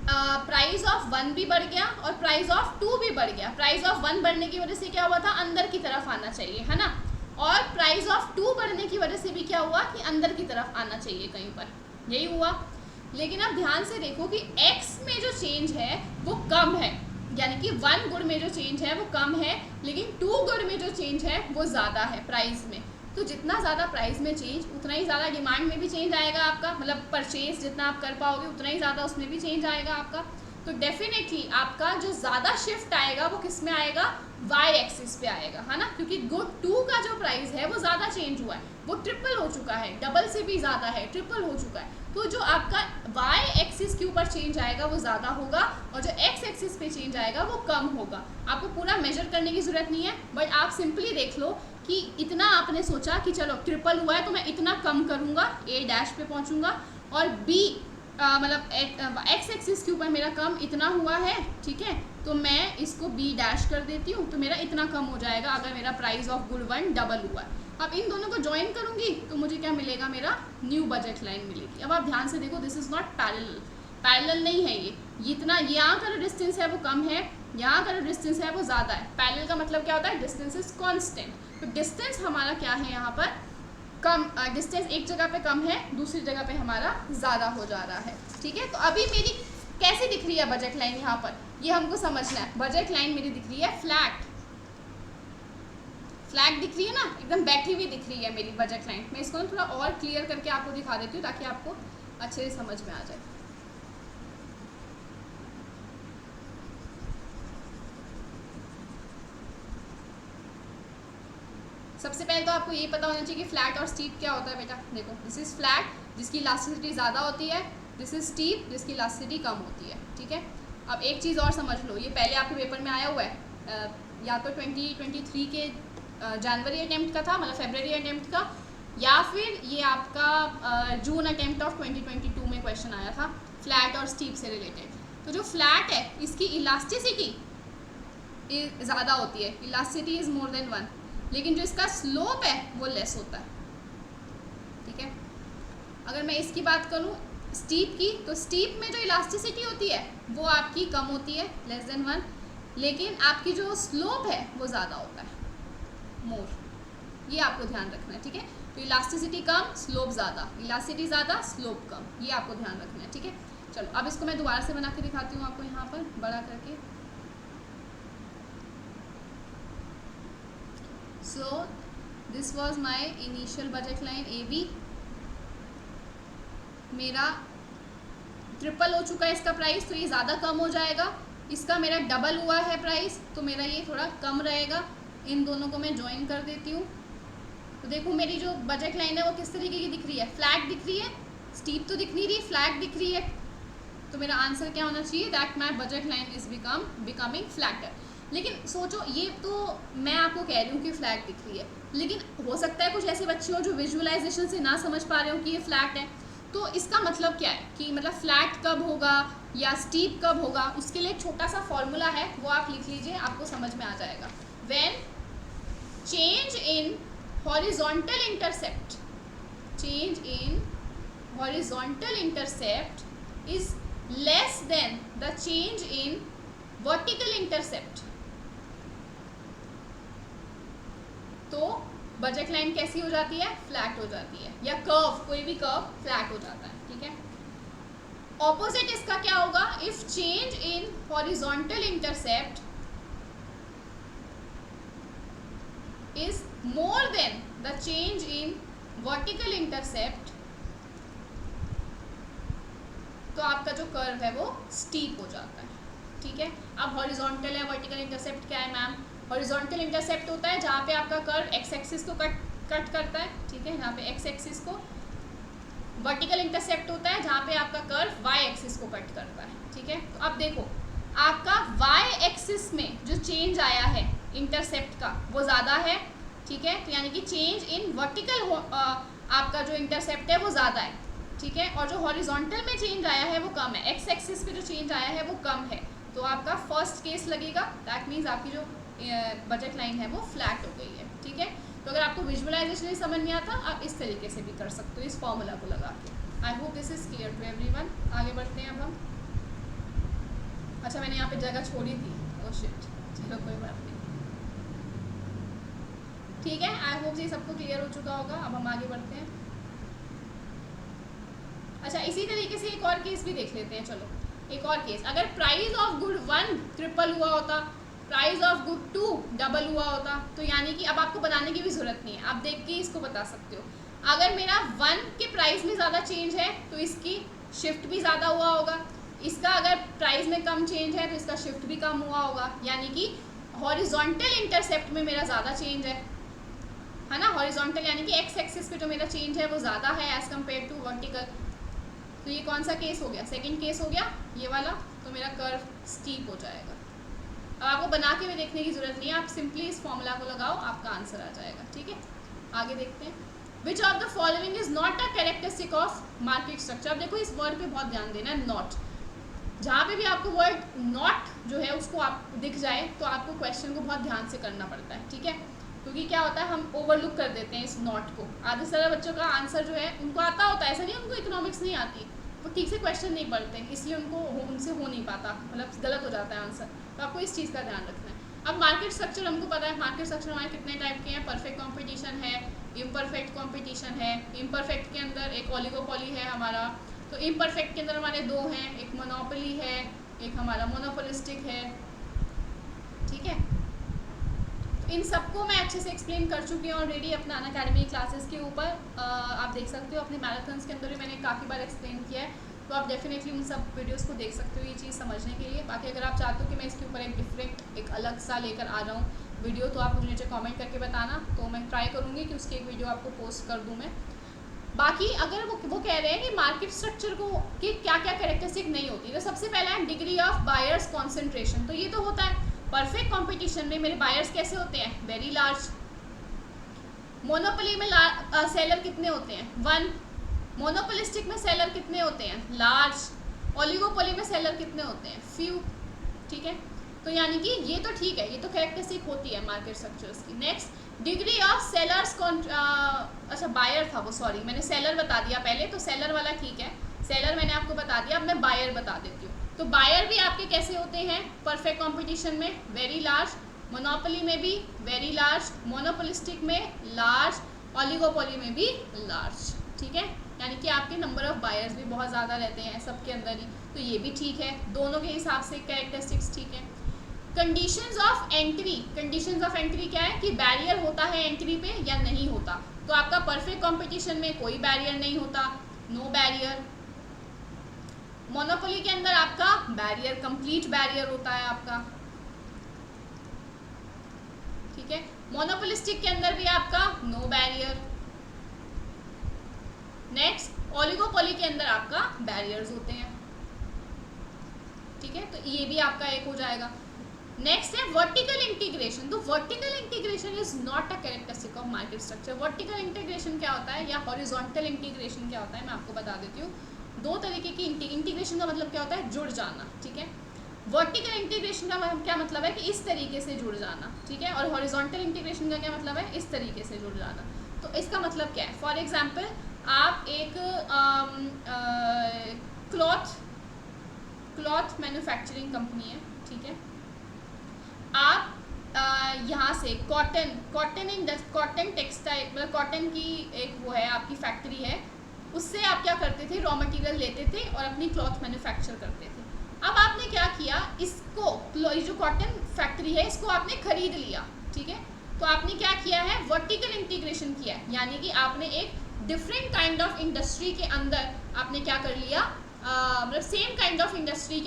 प्राइस ऑफ 1 भी बढ़ गया और प्राइस ऑफ 2 भी बढ़ गया। प्राइस ऑफ 1 बढ़ने की वजह से क्या हुआ था? अंदर की तरफ आना चाहिए, है ना। और प्राइस ऑफ 2 बढ़ने की वजह से भी क्या हुआ कि अंदर की तरफ आना चाहिए कहीं पर, यही हुआ। लेकिन अब ध्यान से देखो कि x में जो चेंज है वो कम है, यानी कि 1 गुड में जो चेंज है वो कम है, लेकिन 2 गुड में जो चेंज है वो ज़्यादा है प्राइस में। तो जितना ज़्यादा प्राइस में चेंज उतना ही ज़्यादा डिमांड में भी चेंज आएगा आपका, मतलब परचेज जितना आप कर पाओगे उतना ही ज़्यादा उसमें भी चेंज आएगा आपका। तो डेफिनेटली आपका जो ज़्यादा शिफ्ट आएगा वो किस में आएगा? y एक्सिस पे आएगा, है ना, क्योंकि गुड 2 का जो प्राइस है वो ज़्यादा चेंज हुआ है, वो ट्रिपल हो चुका है, डबल से भी ज़्यादा है, ट्रिपल हो चुका है। तो जो आपका y एक्सिस के ऊपर चेंज आएगा वो ज़्यादा होगा और जो x एक्सिस पे चेंज आएगा वो कम होगा। आपको पूरा मेजर करने की ज़रूरत नहीं है, बट आप सिंपली देख लो कि इतना आपने सोचा कि चलो ट्रिपल हुआ है तो मैं इतना कम करूँगा, a डैश पे पहुँचूँगा, और b मतलब x एक्सिस के ऊपर मेरा कम इतना हुआ है, ठीक है, तो मैं इसको b डैश कर देती हूँ, तो मेरा इतना कम हो जाएगा अगर मेरा प्राइस ऑफ गुड 1 डबल हुआ है। अब इन दोनों को ज्वाइन करूँगी तो मुझे क्या मिलेगा? मेरा न्यू बजट लाइन मिलेगी। अब आप ध्यान से देखो, this is not parallel, parallel नहीं है ये, इतना यहाँ का जो डिस्टेंस है वो कम है, यहाँ का जो डिस्टेंस है वो ज़्यादा है। पैरेलल का मतलब क्या होता है? Distance is constant. तो डिस्टेंस हमारा क्या है यहाँ पर? कम, डिस्टेंस एक जगह पे कम है, दूसरी जगह पे हमारा ज़्यादा हो जा रहा है, ठीक है। तो अभी मेरी कैसे दिख रही है बजट लाइन यहाँ पर, ये हमको समझना है। बजट लाइन मेरी दिख रही है फ्लैट, फ्लैट दिख रही है ना, एकदम बैठी हुई दिख रही है मेरी बजट लाइन। मैं इसको थोड़ा और क्लियर करके आपको दिखा देती हूँ ताकि आपको अच्छे से समझ में आ जाए। सबसे पहले तो आपको ये पता होना चाहिए कि फ्लैट और स्टीप क्या होता है बेटा। देखो, दिस इज़ फ्लैट जिसकी इलास्टिसिटी ज़्यादा होती है, दिस इज स्टीप जिसकी इलास्टिसिटी कम होती है, ठीक है। अब एक चीज़ और समझ लो, ये पहले आपके पेपर में आया हुआ है, या तो 2023 के जनवरी अटेम्प्ट का था, मतलब फेब्रवरी अटेम्प्ट का, या फिर ये आपका जून अटेम्प्ट ऑफ 2022 में क्वेश्चन आया था फ्लैट और स्टीप से रिलेटेड। तो जो फ्लैट है इसकी इलास्टिसिटी ज़्यादा होती है, इलास्टिसिटी इज़ मोर देन 1, लेकिन जो इसका स्लोप है वो लेस होता है, ठीक है। अगर मैं इसकी बात करूँ स्टीप की, तो स्टीप में जो इलास्टिसिटी होती है वो आपकी कम होती है, लेस देन 1, लेकिन आपकी जो स्लोप है वो ज़्यादा होता है, मोर। ये आपको ध्यान रखना है, ठीक है। तो इलास्टिसिटी कम, स्लोप ज़्यादा, इलास्टिसिटी ज़्यादा, स्लोप कम, ये आपको ध्यान रखना है, ठीक है। चलो अब इसको मैं दोबारा से बना के दिखाती हूँ आपको यहाँ पर बड़ा करके। So this was my initial budget line AB। मेरा ट्रिपल हो चुका है इसका प्राइस, तो ये ज़्यादा कम हो जाएगा। इसका मेरा डबल हुआ है प्राइस, तो मेरा ये थोड़ा कम रहेगा। इन दोनों को मैं ज्वाइन कर देती हूँ। तो देखो मेरी जो बजट लाइन है वो किस तरीके की दिख रही है, फ्लैट दिख रही है, स्टीप तो दिख नहीं रही, फ्लैट दिख रही है। तो मेरा आंसर क्या होना चाहिए, that my budget line is becoming flatter. लेकिन सोचो, ये तो मैं आपको कह रही हूँ कि फ्लैट दिख रही है, लेकिन हो सकता है कुछ ऐसे बच्चे हो जो विजुअलाइजेशन से ना समझ पा रहे हो कि ये फ्लैट है। तो इसका मतलब क्या है कि मतलब फ्लैट कब होगा या स्टीप कब होगा, उसके लिए एक छोटा सा फॉर्मूला है, वो आप लिख लीजिए, आपको समझ में आ जाएगा। When change in horizontal intercept, change in horizontal intercept is less than the change in vertical intercept, तो बजट लाइन कैसी हो जाती है, फ्लैट हो जाती है, या कर्व, कोई भी कर्व फ्लैट हो जाता है, ठीक है। ऑपोजिट इसका क्या होगा, if change in horizontal intercept is more than the change in vertical intercept, तो आपका जो कर्व है वो स्टीप हो जाता है, ठीक है। अब हॉरिजॉन्टल है, वर्टिकल इंटरसेप्ट क्या है मैम, हॉरिजॉन्टल इंटरसेप्ट होता है जहाँ पे आपका कर्व एक्स एक्सिस को कट करता है, ठीक है, यहाँ पे एक्स एक्सिस को। वर्टिकल इंटरसेप्ट होता है जहाँ पे आपका कर्व वाई एक्सिस को कट करता है, ठीक है। तो अब देखो आपका वाई एक्सिस में जो चेंज आया है इंटरसेप्ट का वो ज़्यादा है, ठीक है। तो यानी कि चेंज इन वर्टिकल आपका जो इंटरसेप्ट है वो ज़्यादा है, ठीक है, और जो हॉरिजॉन्टल में चेंज आया है वो कम है, एक्स एक्सिस पे जो चेंज आया है वो कम है। तो आपका फर्स्ट केस लगेगा, दैट मीन्स आपकी जो बजट लाइन है वो फ्लैट हो गई है, ठीक है। तो अगर आपको विजुअलाइजेशन नहीं समझ में आता, आप इस तरीके से भी कर सकते हो, इस फॉर्मूला को लगा के। I hope this is clear to everyone. आगे बढ़ते हैं अब हम। अच्छा, मैंने यहाँ पे जगह छोड़ी थी, ओह शिट, चलो कोई बात नहीं, ठीक है। आई होप ये सबको क्लियर हो चुका होगा। अब हम आगे बढ़ते हैं। अच्छा, इसी तरीके से एक और केस भी देख लेते हैं। चलो एक और केस, अगर प्राइस ऑफ गुड 1 ट्रिपल हुआ होता, प्राइस ऑफ गुड 2 डबल हुआ होता, तो यानी कि अब आपको बनाने की भी ज़रूरत नहीं है, आप देख के इसको बता सकते हो। अगर मेरा 1 के प्राइस में ज़्यादा चेंज है तो इसकी शिफ्ट भी ज़्यादा हुआ होगा, इसका अगर प्राइस में कम चेंज है तो इसका शिफ्ट भी कम हुआ होगा, यानी कि हॉरिजॉन्टल इंटरसेप्ट में मेरा ज़्यादा चेंज है ना, हॉरिजॉन्टल यानी कि एक्स एक्सिस पे जो मेरा चेंज है वो ज़्यादा है एज़ कम्पेयर टू वर्टिकल। तो ये कौन सा केस हो गया, सेकंड केस हो गया ये वाला, तो मेरा कर्व स्टीप हो जाएगा। अब आपको बना के भी देखने की ज़रूरत नहीं है, आप सिंपली इस फॉर्मूला को लगाओ, आपका आंसर आ जाएगा, ठीक है। आगे देखते हैं। विच of the following is not a characteristic of market structure. अब देखो इस वर्ड पे बहुत ध्यान देना है, नॉट। जहाँ पे भी आपको वर्ड नॉट जो है उसको आप दिख जाए तो आपको क्वेश्चन को बहुत ध्यान से करना पड़ता है, ठीक है, क्योंकि क्या होता है हम ओवरलुक कर देते हैं इस नॉट को। आधे से ज़्यादा बच्चों का आंसर जो है उनको आता होता है, ऐसा नहीं उनको इकोनॉमिक्स नहीं आती, वो ठीक से क्वेश्चन नहीं पढ़ते, इसलिए उनसे हो नहीं पाता, मतलब गलत हो जाता है आंसर। तो आपको इस चीज़ का ध्यान रखना है। अब मार्केट स्ट्रक्चर हमको पता है, मार्केट स्ट्रक्चर हमारे कितने टाइप के हैं, परफेक्ट कॉम्पिटिशन है, इम्परफेक्ट कॉम्पिटिशन है। इम्परफेक्ट के अंदर एक ओलिगोपोली है हमारा, तो इम्परफेक्ट के अंदर हमारे दो हैं, एक मोनोपोली है, एक हमारा मोनोपोलिस्टिक है, ठीक है। इन सबको मैं अच्छे से एक्सप्लेन कर चुकी हूँ ऑलरेडी अपना अनअकैडमी क्लासेस के ऊपर। आप देख सकते हो अपने मैराथन्स के अंदर भी मैंने काफ़ी बार एक्सप्लेन किया है, तो आप डेफिनेटली उन सब वीडियोस को देख सकते हो ये चीज़ समझने के लिए। बाकी अगर आप चाहते हो कि मैं इसके ऊपर एक डिफरेंट एक अलग सा लेकर आ जाऊँ वीडियो, तो आप मुझे नीचे कमेंट करके बताना, तो मैं ट्राई करूँगी कि उसकी एक वीडियो आपको पोस्ट कर दूँ मैं। बाकी अगर वो कह रहे हैं कि मार्केट स्ट्रक्चर को कि क्या क्या कैरेक्टरिस्टिक नहीं होती, तो सबसे पहला है डिग्री ऑफ बायर्स कॉन्सेंट्रेशन। तो ये तो होता है परफेक्ट कंपटीशन में मेरे बायर्स कैसे होते हैं, वेरी लार्ज। मोनोपोली में सेलर कितने होते हैं, 1। मोनोपोलिस्टिक में सेलर कितने होते हैं, लार्ज। ओलिगोपोली में सेलर कितने होते हैं, फ्यू, ठीक है। तो यानी कि ये तो ठीक है, ये तो कैरेक्टरिस्टिक होती है मार्केट स्ट्रक्चर्स की। नेक्स्ट डिग्री ऑफ सेलर्स अच्छा बायर था वो, सॉरी मैंने सेलर बता दिया पहले, तो सेलर वाला ठीक है, सेलर मैंने आपको बता दिया, अब मैं बायर बता देती हूँ। तो बायर भी आपके कैसे होते हैं, परफेक्ट कंपटीशन में वेरी लार्ज, मोनोपोली में भी वेरी लार्ज, मोनोपोलिस्टिक में लार्ज, ओलिगोपोली में भी लार्ज, ठीक है। यानी कि आपके नंबर ऑफ बायर्स भी बहुत ज़्यादा रहते हैं सबके अंदर ही, तो ये भी ठीक है, दोनों के हिसाब से कैरेक्टरिस्टिक्स ठीक है। Conditions of entry, conditions of entry क्या है कि बैरियर होता है एंट्री पे या नहीं होता। तो आपका परफेक्ट कंपटीशन में कोई बैरियर नहीं होता, नो बैरियर। मोनोपोली के अंदर आपका बैरियर, कंप्लीट बैरियर होता है आपका, ठीक है। मोनोपोलिस्टिक के अंदर भी आपका नो बैरियर। नेक्स्ट ओलिगोपोली के अंदर आपका बैरियर्स होते हैं, ठीक है, तो ये भी आपका एक हो जाएगा। नेक्स्ट है वर्टिकल इंटीग्रेशन। तो vertical integration is not a characteristic of market structure. Vertical integration क्या होता है या हॉरिजॉन्टल इंटीग्रेशन क्या होता है, मैं आपको बता देती हूँ। दो तरीके की इंटीग्रेशन का मतलब क्या होता है, जुड़ जाना, ठीक है। वर्टिकल इंटीग्रेशन का क्या मतलब है कि इस तरीके से जुड़ जाना, ठीक है, और हॉरिजॉन्टल इंटीग्रेशन का क्या मतलब है, इस तरीके से जुड़ जाना। तो इसका मतलब क्या है, फॉर एग्जाम्पल आप एक क्लॉथ मैन्युफैक्चरिंग कंपनी है, ठीक है। आप यहाँ से कॉटन टेक्सटाइल मतलब कॉटन की एक वो है आपकी फैक्ट्री है, उससे आप क्या करते थे, रॉ मटेरियल लेते थे और अपनी क्लॉथ मैन्युफैक्चर करते थे। अब आपने क्या किया, इसको जो कॉटन फैक्ट्री है इसको आपने खरीद लिया, ठीक है। तो आपने क्या किया है, वर्टिकल इंटीग्रेशन किया है, यानी कि आपने एक डिफरेंट काइंड ऑफ इंडस्ट्री के अंदर आपने क्या कर लिया, मतलब सेम काइंड ऑफ इंडस्ट्री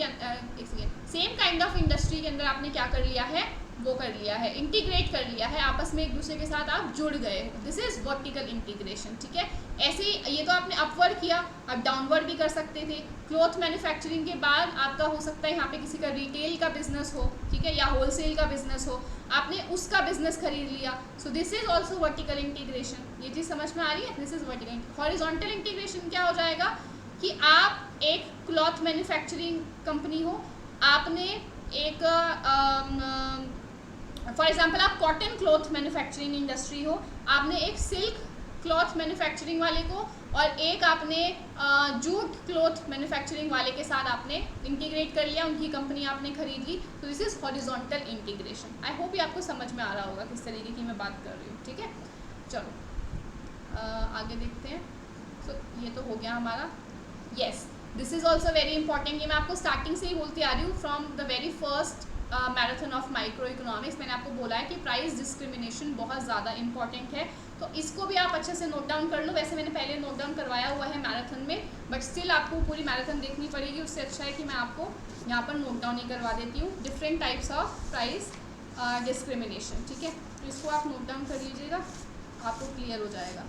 के अंदर आपने क्या कर लिया है, वो कर लिया है, इंटीग्रेट कर लिया है, आपस में एक दूसरे के साथ आप जुड़ गए हो। दिस इज वर्टिकल इंटीग्रेशन, ठीक है। ऐसे ये तो आपने अपवर्ड किया, अब डाउनवर्ड भी कर सकते थे। क्लॉथ मैन्युफैक्चरिंग के बाद आपका हो सकता है यहाँ पे किसी का रिटेल का बिजनेस हो, ठीक है, या होलसेल का बिजनेस हो, आपने उसका बिजनेस खरीद लिया। सो this is also vertical integration. ये चीज़ समझ में आ रही है, this is vertical. Horizontal integration क्या हो जाएगा कि आप एक क्लॉथ मैन्युफैक्चरिंग कंपनी हो, आपने एक फॉर एग्जांपल आप कॉटन क्लॉथ मैन्युफैक्चरिंग इंडस्ट्री हो, आपने एक सिल्क क्लॉथ मैन्युफैक्चरिंग वाले को और एक आपने जूट क्लॉथ मैन्युफैक्चरिंग वाले के साथ आपने इंटीग्रेट कर लिया, उनकी कंपनी आपने खरीद ली। तो this is horizontal integration. I hope ये आपको समझ में आ रहा होगा किस तरीके की मैं बात कर रही हूँ, ठीक है। चलो आगे देखते हैं। तो ये तो हो गया हमारा। Yes, this is also very important. ये मैं आपको स्टार्टिंग से ही बोलती आ रही हूँ, from the very first marathon of micro economics. मैंने आपको बोला है कि प्राइस डिस्क्रिमिनेशन बहुत ज़्यादा इंपॉर्टेंट है, तो इसको भी आप अच्छे से नोट डाउन कर लो। वैसे मैंने पहले नोट डाउन करवाया हुआ है मैराथन में, बट स्टिल आपको पूरी मैराथन देखनी पड़ेगी। उससे अच्छा है कि मैं आपको यहाँ पर नोट डाउन ही करवा देती हूँ, different types of price discrimination, ठीक है। तो इसको आप नोट डाउन कर लीजिएगा, आपको क्लियर हो जाएगा।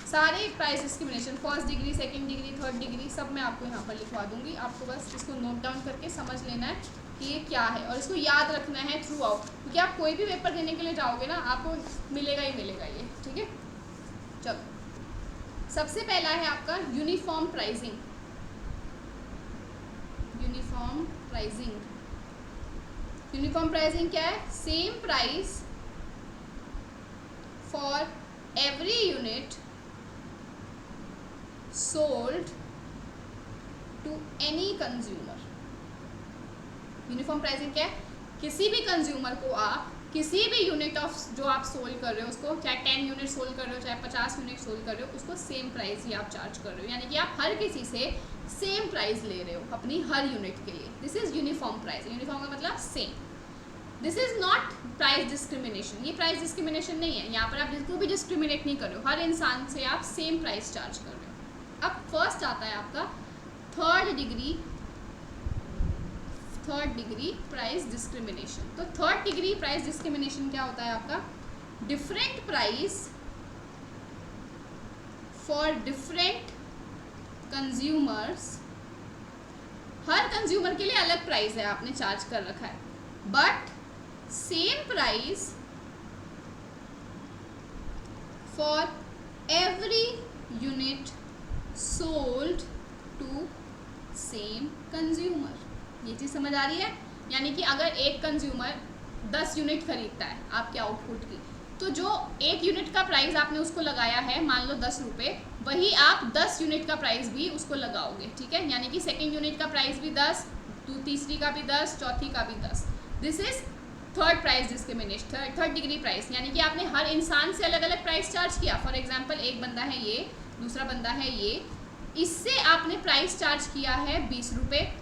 सारे price discrimination, first degree, second degree, third degree, सब मैं आपको यहाँ पर लिखवा दूंगी। आपको बस इसको नोट डाउन करके समझ लेना है कि ये क्या है, और इसको याद रखना है थ्रू आउट, क्योंकि आप कोई भी पेपर देने के लिए जाओगे ना, आपको मिलेगा ही मिलेगा ये, ठीक है। चलो, सबसे पहला है आपका uniform pricing. Uniform pricing, uniform pricing क्या है, same price for every unit sold to any consumer. Uniform pricing क्या है, किसी भी कंज्यूमर को आप किसी भी यूनिट ऑफ जो आप सोल्ड कर रहे हो उसको, चाहे 10 यूनिट सोल्ड कर रहे हो, चाहे 50 यूनिट सोल्ड कर रहे हो, उसको सेम प्राइस ही आप चार्ज कर रहे हो, यानी कि आप हर किसी से सेम प्राइस ले रहे हो अपनी हर यूनिट के लिए। This is uniform pricing. Uniform का मतलब same. This is not price discrimination. ये प्राइस डिस्क्रिमिनेशन नहीं है, यहाँ पर आप जिसको भी डिस्क्रिमिनेट नहीं कर रहे हो, हर इंसान से आप सेम प्राइस चार्ज कर रहे हो। अब फर्स्ट आता है आपका थर्ड डिग्री प्राइस डिस्क्रिमिनेशन। तो थर्ड डिग्री प्राइस डिस्क्रिमिनेशन क्या होता है आपका, different price for different consumers. Her consumer के लिए अलग प्राइस है, आपने चार्ज कर रखा है, but same price for every unit sold to same consumer. ये चीज़ समझ आ रही है, यानी कि अगर एक कंज्यूमर 10 यूनिट खरीदता है आपके आउटपुट की, तो जो एक यूनिट का प्राइस आपने उसको लगाया है, मान लो 10 रुपये, वही आप 10 यूनिट का प्राइस भी उसको लगाओगे, ठीक है। यानी कि सेकेंड यूनिट का प्राइस भी 10, तीसरी का भी 10, चौथी का भी 10। This is third price discrimination, third degree price, यानी कि आपने हर इंसान से अलग अलग प्राइस चार्ज किया। फॉर एग्जाम्पल एक बंदा है ये, दूसरा बंदा है ये, इससे आपने प्राइस चार्ज किया है 20 रुपये,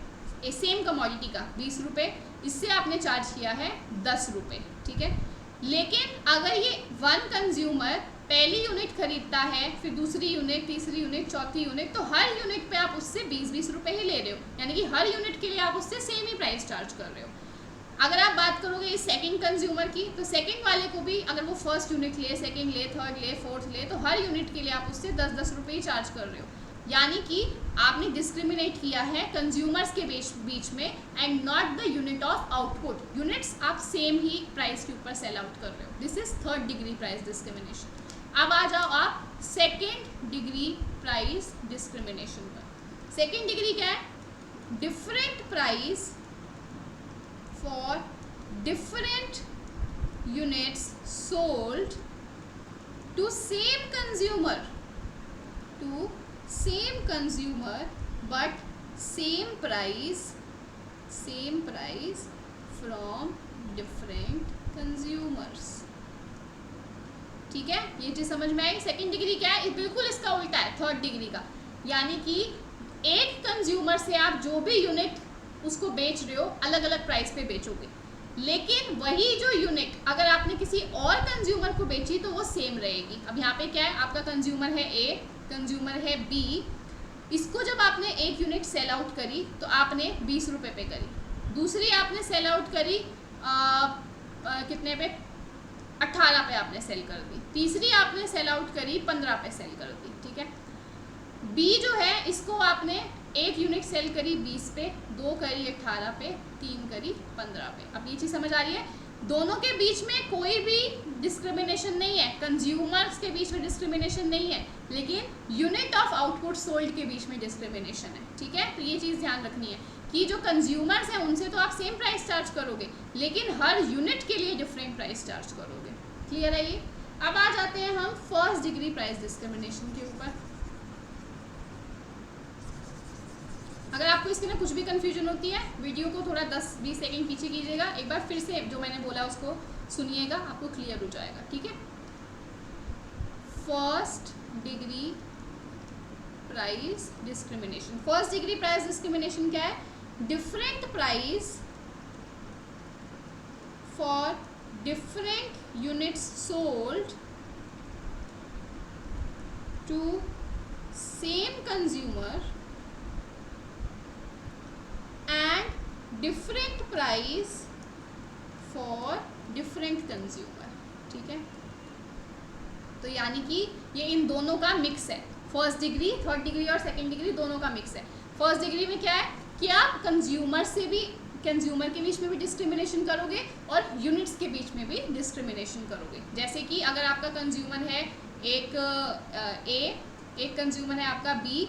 सेम कमोडिटी का 20 रुपये, इससे आपने चार्ज किया है 10 रुपये, ठीक है। लेकिन अगर ये वन कंज्यूमर पहली यूनिट खरीदता है, फिर दूसरी यूनिट, तीसरी यूनिट, चौथी यूनिट, तो हर यूनिट पे आप उससे 20-20 रुपए ही ले रहे हो, यानी कि हर यूनिट के लिए आप उससे सेम ही प्राइस चार्ज कर रहे हो। अगर आप बात करोगे इस सेकंड कंज्यूमर की, तो सेकंड वाले को भी अगर वो फर्स्ट यूनिट ले, सेकंड ले, थर्ड ले, फोर्थ ले, तो हर यूनिट के लिए आप उससे 10-10 रुपये ही चार्ज कर रहे हो, यानी कि आपने डिस्क्रिमिनेट किया है कंज्यूमर्स के बीच में and not the unit of output. Units आप सेम ही प्राइस के ऊपर सेल आउट कर रहे हो। This is third degree price discrimination. अब आ जाओ आप सेकेंड डिग्री प्राइस डिस्क्रिमिनेशन पर। सेकेंड डिग्री क्या है? Different price for different units sold to same consumer but same price from different consumers। ठीक है, ये चीज समझ में आई। सेकेंड डिग्री क्या है? बिल्कुल इसका उल्टा है थर्ड डिग्री का, यानी कि एक कंज्यूमर से आप जो भी यूनिट उसको बेच रहे हो अलग अलग प्राइस पे बेचोगे, लेकिन वही जो यूनिट अगर आपने किसी और कंज्यूमर को बेची तो वो सेम रहेगी। अब यहाँ पे क्या है? आपका कंज्यूमर है ए, कंज्यूमर है बी। इसको जब आपने एक यूनिट सेल आउट करी तो आपने 20 रुपये पे करी, दूसरी आपने सेल आउट करी कितने पे? 18 पे आपने सेल कर दी, तीसरी आपने सेल आउट करी 15 पे सेल कर दी। ठीक है, बी जो है इसको आपने एक यूनिट सेल करी 20 पे, 2 करी 18 पे, 3 करी 15 पे। अब ये चीज़ समझ आ रही है? दोनों के बीच में कोई भी डिस्क्रिमिनेशन नहीं है, कंज्यूमर्स के बीच में डिस्क्रिमिनेशन नहीं है, लेकिन यूनिट ऑफ आउटपुट सोल्ड के बीच में डिस्क्रिमिनेशन है। ठीक है, तो ये चीज़ ध्यान रखनी है कि जो कंज्यूमर्स हैं उनसे तो आप सेम प्राइस चार्ज करोगे, लेकिन हर यूनिट के लिए डिफरेंट प्राइस चार्ज करोगे। क्लियर है ये? अब आ जाते हैं हम फर्स्ट डिग्री प्राइस डिस्क्रिमिनेशन के ऊपर। अगर आपको इसके ना कुछ भी कंफ्यूजन होती है, वीडियो को थोड़ा 10-20 सेकंड पीछे कीजिएगा, एक बार फिर से जो मैंने बोला उसको सुनिएगा, आपको क्लियर हो जाएगा। ठीक है, first degree price discrimination. First degree price discrimination क्या है? Different price for different units sold to same consumer and different price for different consumer. ठीक है, तो यानी कि ये इन दोनों का मिक्स है। फर्स्ट डिग्री, थर्ड डिग्री और सेकेंड डिग्री दोनों का मिक्स है। फर्स्ट डिग्री में क्या है कि आप कंज्यूमर के बीच में भी डिस्क्रिमिनेशन करोगे और यूनिट्स के बीच में भी डिस्क्रिमिनेशन करोगे। जैसे कि अगर आपका कंज्यूमर है एक कंज्यूमर है आपका बी,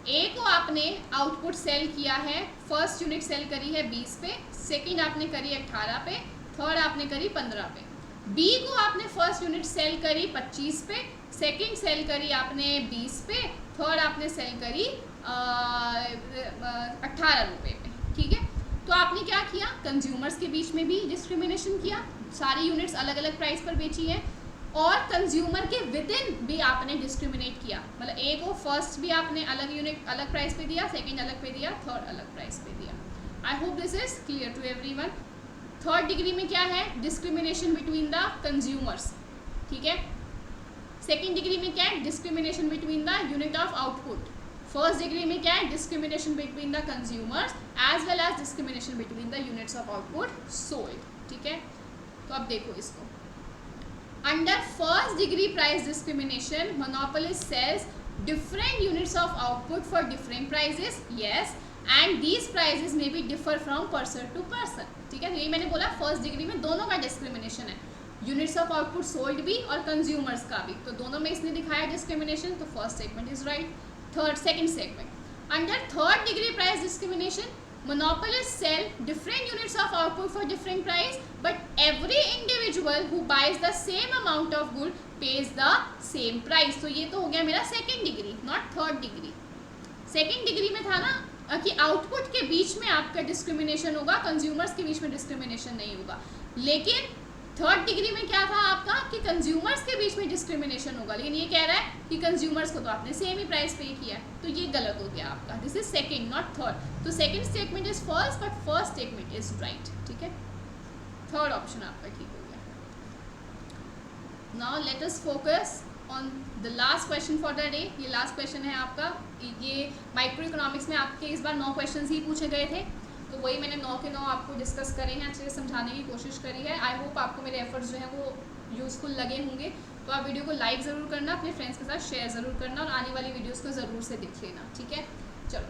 ए को आपने आउटपुट सेल किया है, फर्स्ट यूनिट सेल करी है 20 पे, सेकंड आपने करी 18 पे, थर्ड आपने करी 15 पे। बी को आपने फर्स्ट यूनिट सेल करी 25 पे, सेकंड सेल करी आपने 20 पे, थर्ड आपने सेल करी 18 रुपये पे। ठीक है, तो आपने क्या किया? कंज्यूमर्स के बीच में भी डिस्क्रिमिनेशन किया, सारी यूनिट्स अलग अलग प्राइस पर बेची हैं, और कंज्यूमर के विद इन भी आपने डिस्क्रिमिनेट किया, मतलब ए को फर्स्ट भी आपने अलग यूनिट अलग प्राइस पे दिया, सेकंड अलग पे दिया, थर्ड अलग प्राइस पे दिया। I hope this is clear to everyone. Third degree में क्या है? Discrimination between the consumers. ठीक है, सेकंड डिग्री में क्या है? Discrimination between the unit of output. First degree में क्या है? Discrimination between the consumers as well as discrimination between the units of output sold. ठीक है, तो अब देखो इसको। Under first degree price discrimination, monopolist sells different units of output for different prices. Yes, and these prices may be differ from person to person. ठीक है, तो यही मैंने बोला फर्स्ट डिग्री में दोनों का डिस्क्रिमिनेशन है, यूनिट्स ऑफ आउटपुट सोल्ड भी और कंज्यूमर्स का भी, तो दोनों में इसने दिखाया डिस्क्रिमिनेशन, तो first statement is right. Second statement, under third degree price discrimination, monopolists sell different units of output for different price, but every individual who buys the same amount of good pays the same price। तो ये तो हो गया मेरा second degree, not third degree. Second degree में था ना कि आउटपुट के बीच में आपका डिस्क्रिमिनेशन होगा, कंज्यूमर्स के बीच में डिस्क्रिमिनेशन नहीं होगा, लेकिन थर्ड डिग्री में क्या था आपका कि कंज्यूमर्स के बीच में डिस्क्रिमिनेशन होगा, लेकिन ये कह रहा है कि कंज्यूमर्स को तो आपने सेम ही प्राइस पे किया है, तो ये गलत हो गया आपका। This is second not third, तो second statement is false but first statement is right. ठीक है, थर्ड ऑप्शन आपका ठीक हो गया। Now let us focus on the last question for the day. ये लास्ट क्वेश्चन है आपका। ये माइक्रो इकोनॉमिक्स में आपके इस बार 9 क्वेश्चन ही पूछे गए थे, तो वही मैंने 9 के 9 आपको डिस्कस करे हैं, अच्छे से समझाने की कोशिश करी है। आई होप आपको मेरे एफर्ट्स जो हैं वो यूज़फुल लगे होंगे। तो आप वीडियो को लाइक ज़रूर करना, अपने फ्रेंड्स के साथ शेयर ज़रूर करना और आने वाली वीडियोज़ को ज़रूर से देख लेना, ठीक है। चलो,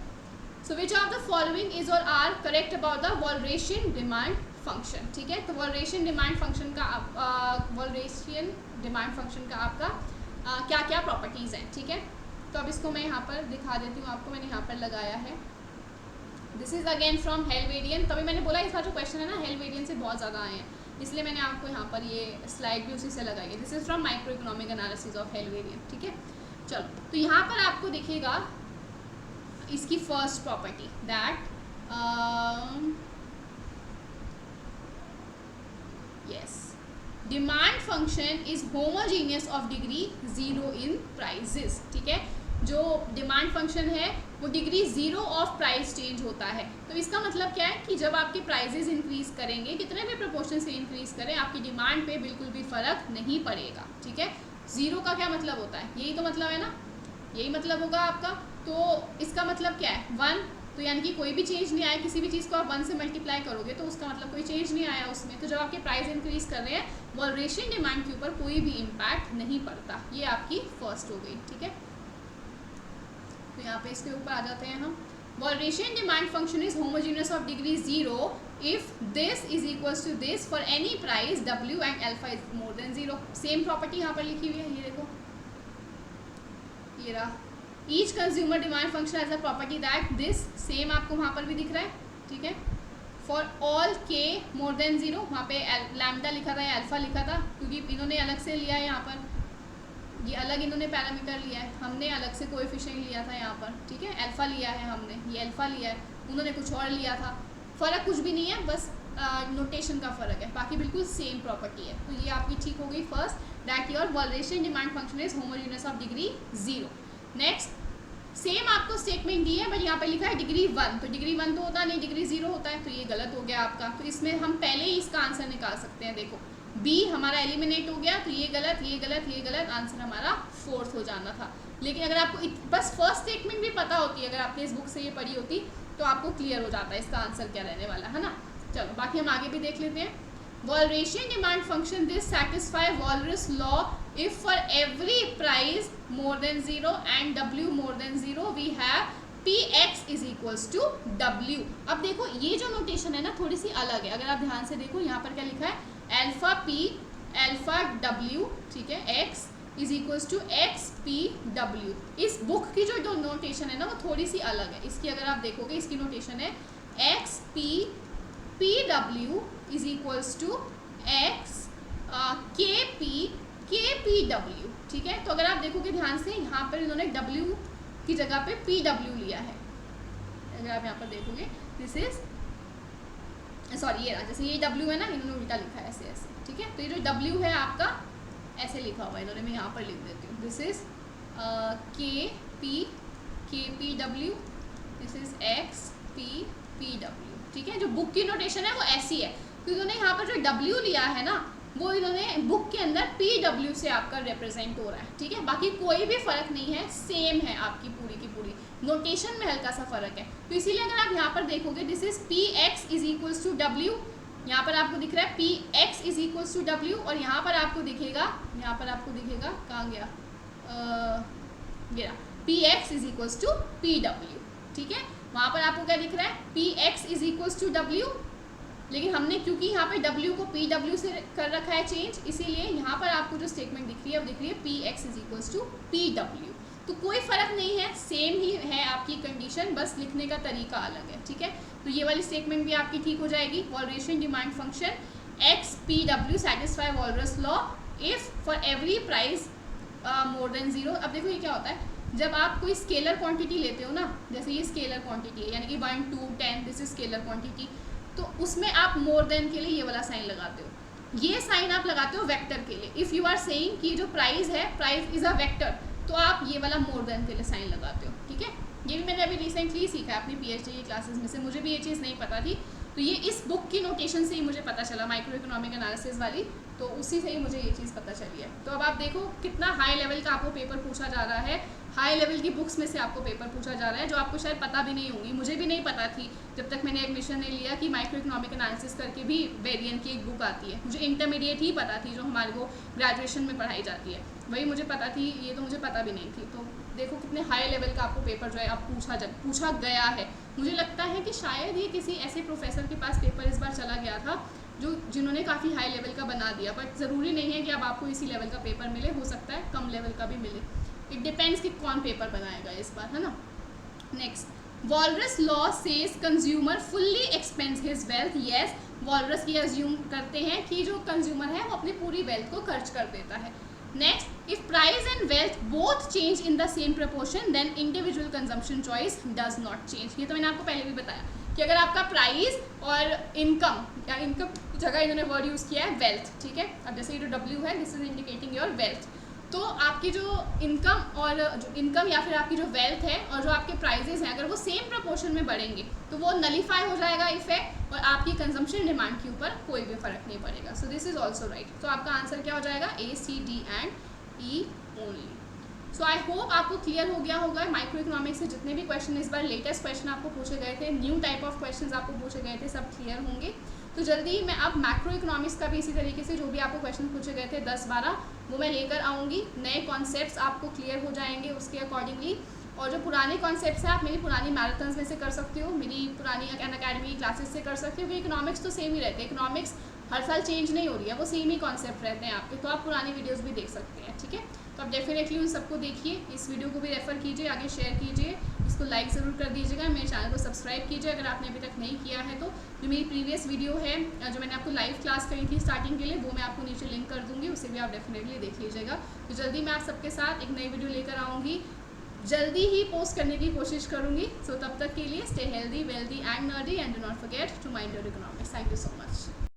so which of the following is or are correct about the Walrasian demand function, ठीक है। तो वॉलरेशियन डिमांड फंक्शन का आपका क्या क्या प्रॉपर्टीज़ हैं, ठीक है। तो अब इसको मैं यहाँ पर दिखा देती हूँ आपको, मैंने यहाँ पर लगाया है। This is again from Hal Varian. तभी मैंने बोला इसका जो क्वेश्चन है ना हेल्वेडियन से बहुत ज़्यादा आए हैं, इसलिए मैंने आपको यहाँ पर ये स्लाइड भी उसी से लगाई है। This is from micro economic analysis of Hal Varian, ठीक है। चलो, तो यहाँ पर आपको दिखेगा इसकी first property that yes, demand function is homogeneous of degree 0 in prices, ठीक है। जो डिमांड फंक्शन है वो डिग्री 0 ऑफ प्राइस चेंज होता है। तो इसका मतलब क्या है कि जब आपके प्राइजेस इंक्रीज करेंगे, कितने भी प्रोपोर्शन से इंक्रीज करें, आपकी डिमांड पे बिल्कुल भी फर्क नहीं पड़ेगा, ठीक है। 0 का क्या मतलब होता है, यही तो मतलब है ना, यही मतलब होगा आपका। तो इसका मतलब क्या है 1, तो यानी कि कोई भी चेंज नहीं आया। किसी भी चीज़ को आप 1 से मल्टीप्लाई करोगे तो उसका मतलब कोई चेंज नहीं आया उसमें। तो जब आपके प्राइस इंक्रीज कर रहे हैं, वॉलरेशियन डिमांड के ऊपर कोई भी इम्पैक्ट नहीं पड़ता। ये आपकी फर्स्ट हो गई, ठीक है। तो यहाँ पे इसके ऊपर आ जाते हैं हम। Walrasian demand function is homogeneous of degree 0 if this is equals to this for any price W and alpha is more than 0। Same property यहाँ पर लिखी हुई है, ये देखो, ये रहा। Each consumer demand function as a property that this, same आपको वहाँ पर भी दिख रहा है, ठीक है। For all K more than 0, वहाँ पे लैम्डा लिखा था या अल्फा लिखा था, क्योंकि इन्होंने अलग से लिया है यहाँ पर, ये अलग इन्होंने पैरामीटर लिया है, हमने अलग से कोएफिशिएंट लिया था यहाँ पर, ठीक है। अल्फा लिया है हमने, ये अल्फा लिया है, उन्होंने कुछ और लिया था। फ़र्क कुछ भी नहीं है, बस नोटेशन का फ़र्क है, बाकी बिल्कुल सेम प्रॉपर्टी है। तो ये आपकी ठीक हो गई first, that your Walrasian demand function is homogeneous of degree 0। Next, same आपको स्टेटमेंट दी है बट यहाँ पे लिखा है डिग्री 1, तो डिग्री 1 तो होता नहीं, डिग्री 0 होता है, तो ये गलत हो गया आपका। तो इसमें हम पहले ही इसका आंसर निकाल सकते हैं। देखो, बी हमारा एलिमिनेट हो गया, तो ये गलत, ये गलत, ये गलत, आंसर हमारा 4th हो जाना था। लेकिन अगर आपको बस फर्स्ट स्टेटमेंट भी पता होती, अगर आपने इस बुक से ये पढ़ी होती, तो आपको क्लियर हो जाता है इसका आंसर क्या रहने वाला है ना। चलो, बाकी हम आगे भी देख लेते हैं। Walrasian demand function this satisfy Walras law if for every price more than 0 and W more than 0 we have Px is equals to W। अब देखो, ये जो नोटेशन है ना थोड़ी सी अलग है। अगर आप ध्यान से देखो, यहाँ पर क्या लिखा है, अल्फा P अल्फा W, ठीक है, X is equals to XPW। इस बुक की जो नोटेशन है ना वो थोड़ी सी अलग है। इसकी अगर आप देखोगे, इसकी नोटेशन है XPPW is equals to KPW, ठीक है। तो अगर आप देखोगे ध्यान से, यहाँ पर इन्होंने W की जगह पे PW लिया है। अगर आप यहाँ पर देखोगे, दिस इज सॉरी, ये जैसे ये W है ना, इन्होंने उल्टा लिखा है ऐसे ऐसे, ठीक है। तो ये जो W है आपका ऐसे लिखा हुआ है इन्होंने, मैं यहाँ पर लिख देती हूँ, this is KPW, this is XPPW, ठीक है। जो बुक की नोटेशन है वो ऐसी है, क्योंकि उन्होंने यहाँ पर जो W लिया है ना, वो इन्होंने बुक के अंदर PW से आपका रिप्रेजेंट हो रहा है, ठीक है। बाकी कोई भी फ़र्क नहीं है, सेम है आपकी पूरी की पूरी, नोटेशन में हल्का सा फ़र्क है। तो इसीलिए अगर आप यहाँ पर देखोगे, this is Px is equals to W, यहाँ पर आपको दिख रहा है Px is equals to W, और यहाँ पर आपको दिखेगा, कहाँ गया, Px is equals to PW, ठीक है। वहाँ पर आपको क्या दिख रहा है, Px is equals to W, लेकिन हमने क्योंकि यहाँ पे W को PW से कर रखा है चेंज, इसीलिए यहाँ पर आपको जो स्टेटमेंट दिख रही है वो दिख रही है Px is equals to PW। तो कोई फ़र्क नहीं है, सेम ही है आपकी कंडीशन, बस लिखने का तरीका अलग है, ठीक है। तो ये वाली स्टेटमेंट भी आपकी ठीक हो जाएगी। Walrasian demand function XPW satisfy Walras law if for every price more than 0। अब देखो ये क्या होता है, जब आप कोई स्केलर क्वांटिटी लेते हो ना, जैसे ये स्केलर क्वांटिटी है, यानी कि 1 2 10, दिस इज स्केलर क्वांटिटी, तो उसमें आप मोर देन के लिए ये वाला साइन लगाते हो। ये साइन आप लगाते हो वेक्टर के लिए। इफ़ यू आर सेइंग कि जो प्राइस है, प्राइस इज़ अ वेक्टर, तो आप ये वाला मोर देन के लिए साइन लगाते हो, ठीक है। ये भी मैंने अभी रिसेंटली सीखा है अपनी PhD की क्लासेस में से, मुझे भी ये चीज़ नहीं पता थी। तो ये इस बुक की नोटेशन से ही मुझे पता चला, माइक्रो इकोनॉमिक एनालिसिस वाली। तो उसी से ही मुझे ये चीज़ पता चली है। तो अब आप देखो कितना हाई लेवल का आपको पेपर पूछा जा रहा है, हाई लेवल की बुक्स में से आपको पेपर पूछा जा रहा है जो आपको शायद पता भी नहीं होंगी। मुझे भी नहीं पता थी जब तक मैंने एडमिशन नहीं लिया कि माइक्रो इकोनॉमिक एनालिसिस करके भी वेरियन की एक बुक आती है। मुझे इंटरमीडिएट ही पता थी जो हमारे को ग्रेजुएशन में पढ़ाई जाती है, वही मुझे पता थी, ये तो मुझे पता भी नहीं थी। तो देखो कितने हाई लेवल का आपको पेपर जो है अब पूछा गया है। मुझे लगता है कि शायद ये किसी ऐसे प्रोफेसर के पास पेपर इस बार चला गया था जिन्होंने काफ़ी हाई लेवल का बना दिया, बट ज़रूरी नहीं है कि अब आपको इसी लेवल का पेपर मिले, हो सकता है कम लेवल का भी मिले। इट डिपेंड्स कि कौन पेपर बनाएगा इस बार, है ना। Next, walrus law says consumer fully expense his wealth. Yes, walrus ये अज्यूम करते हैं कि जो कंज्यूमर है वो अपनी पूरी वेल्थ को खर्च कर देता है। Next, if price and wealth both change in the same proportion then individual consumption choice does not change. ये तो मैंने आपको पहले भी बताया कि अगर आपका प्राइस और इनकम, या इनकम की जगह इन्होंने वर्ड यूज़ किया है वेल्थ, ठीक है। अब जैसे ये जो W है this is indicating your wealth, तो आपकी जो इनकम या फिर आपकी जो वेल्थ है और जो आपके प्राइजेस हैं अगर वो सेम प्रपोर्शन में बढ़ेंगे तो वो नलीफाई हो जाएगा इफेक्ट, और आपकी कंजम्पशन डिमांड के ऊपर कोई भी फर्क नहीं पड़ेगा। सो दिस इज ऑल्सो राइट। तो आपका आंसर क्या हो जाएगा, A, C, D and E only. So I hope आपको क्लियर हो गया होगा माइक्रो इकोनॉमिक्स से जितने भी क्वेश्चन इस बार लेटेस्ट क्वेश्चन आपको पूछे गए थे, न्यू टाइप ऑफ क्वेश्चन आपको पूछे गए थे, सब क्लियर होंगे। तो जल्दी ही मैं अब मैक्रो इकोनॉमिक्स का भी इसी तरीके से जो भी आपको क्वेश्चन पूछे गए थे 10-12 वो मैं लेकर आऊँगी। नए कॉन्सेप्ट्स आपको क्लियर हो जाएंगे उसके अकॉर्डिंगली, और जो पुराने कॉन्सेप्ट्स हैं आप मेरी पुरानी मैराथन्स में से कर सकते हो, मेरी पुरानी अनअकैडमी क्लासेस से कर सकते हो, क्योंकि इकोनॉमिक्स तो सेम ही रहते हैं, इकोनॉमिक्स हर साल चेंज नहीं हो रही है, वो सेम ही कॉन्सेप्ट रहते हैं आपके। तो आप पुरानी वीडियोस भी देख सकते हैं, ठीक है। तो आप डेफिनेटली उन सबको देखिए, इस वीडियो को भी रेफर कीजिए, आगे शेयर कीजिए, इसको लाइक ज़रूर कर दीजिएगा, मेरे चैनल को सब्सक्राइब कीजिए अगर आपने अभी तक नहीं किया है। तो जो मेरी प्रीवियस वीडियो है जो मैंने आपको लाइव क्लास करी थी स्टार्टिंग के लिए, वो मैं आपको नीचे लिंक कर दूँगी, उसे भी आप डेफिनेटली देख लीजिएगा। तो जल्दी मैं आप सबके साथ एक नई वीडियो लेकर आऊँगी, जल्दी ही पोस्ट करने की कोशिश करूँगी। सो तब तक के लिए stay healthy, wealthy and nerdy and do not forget to mind your economics. Thank you so much.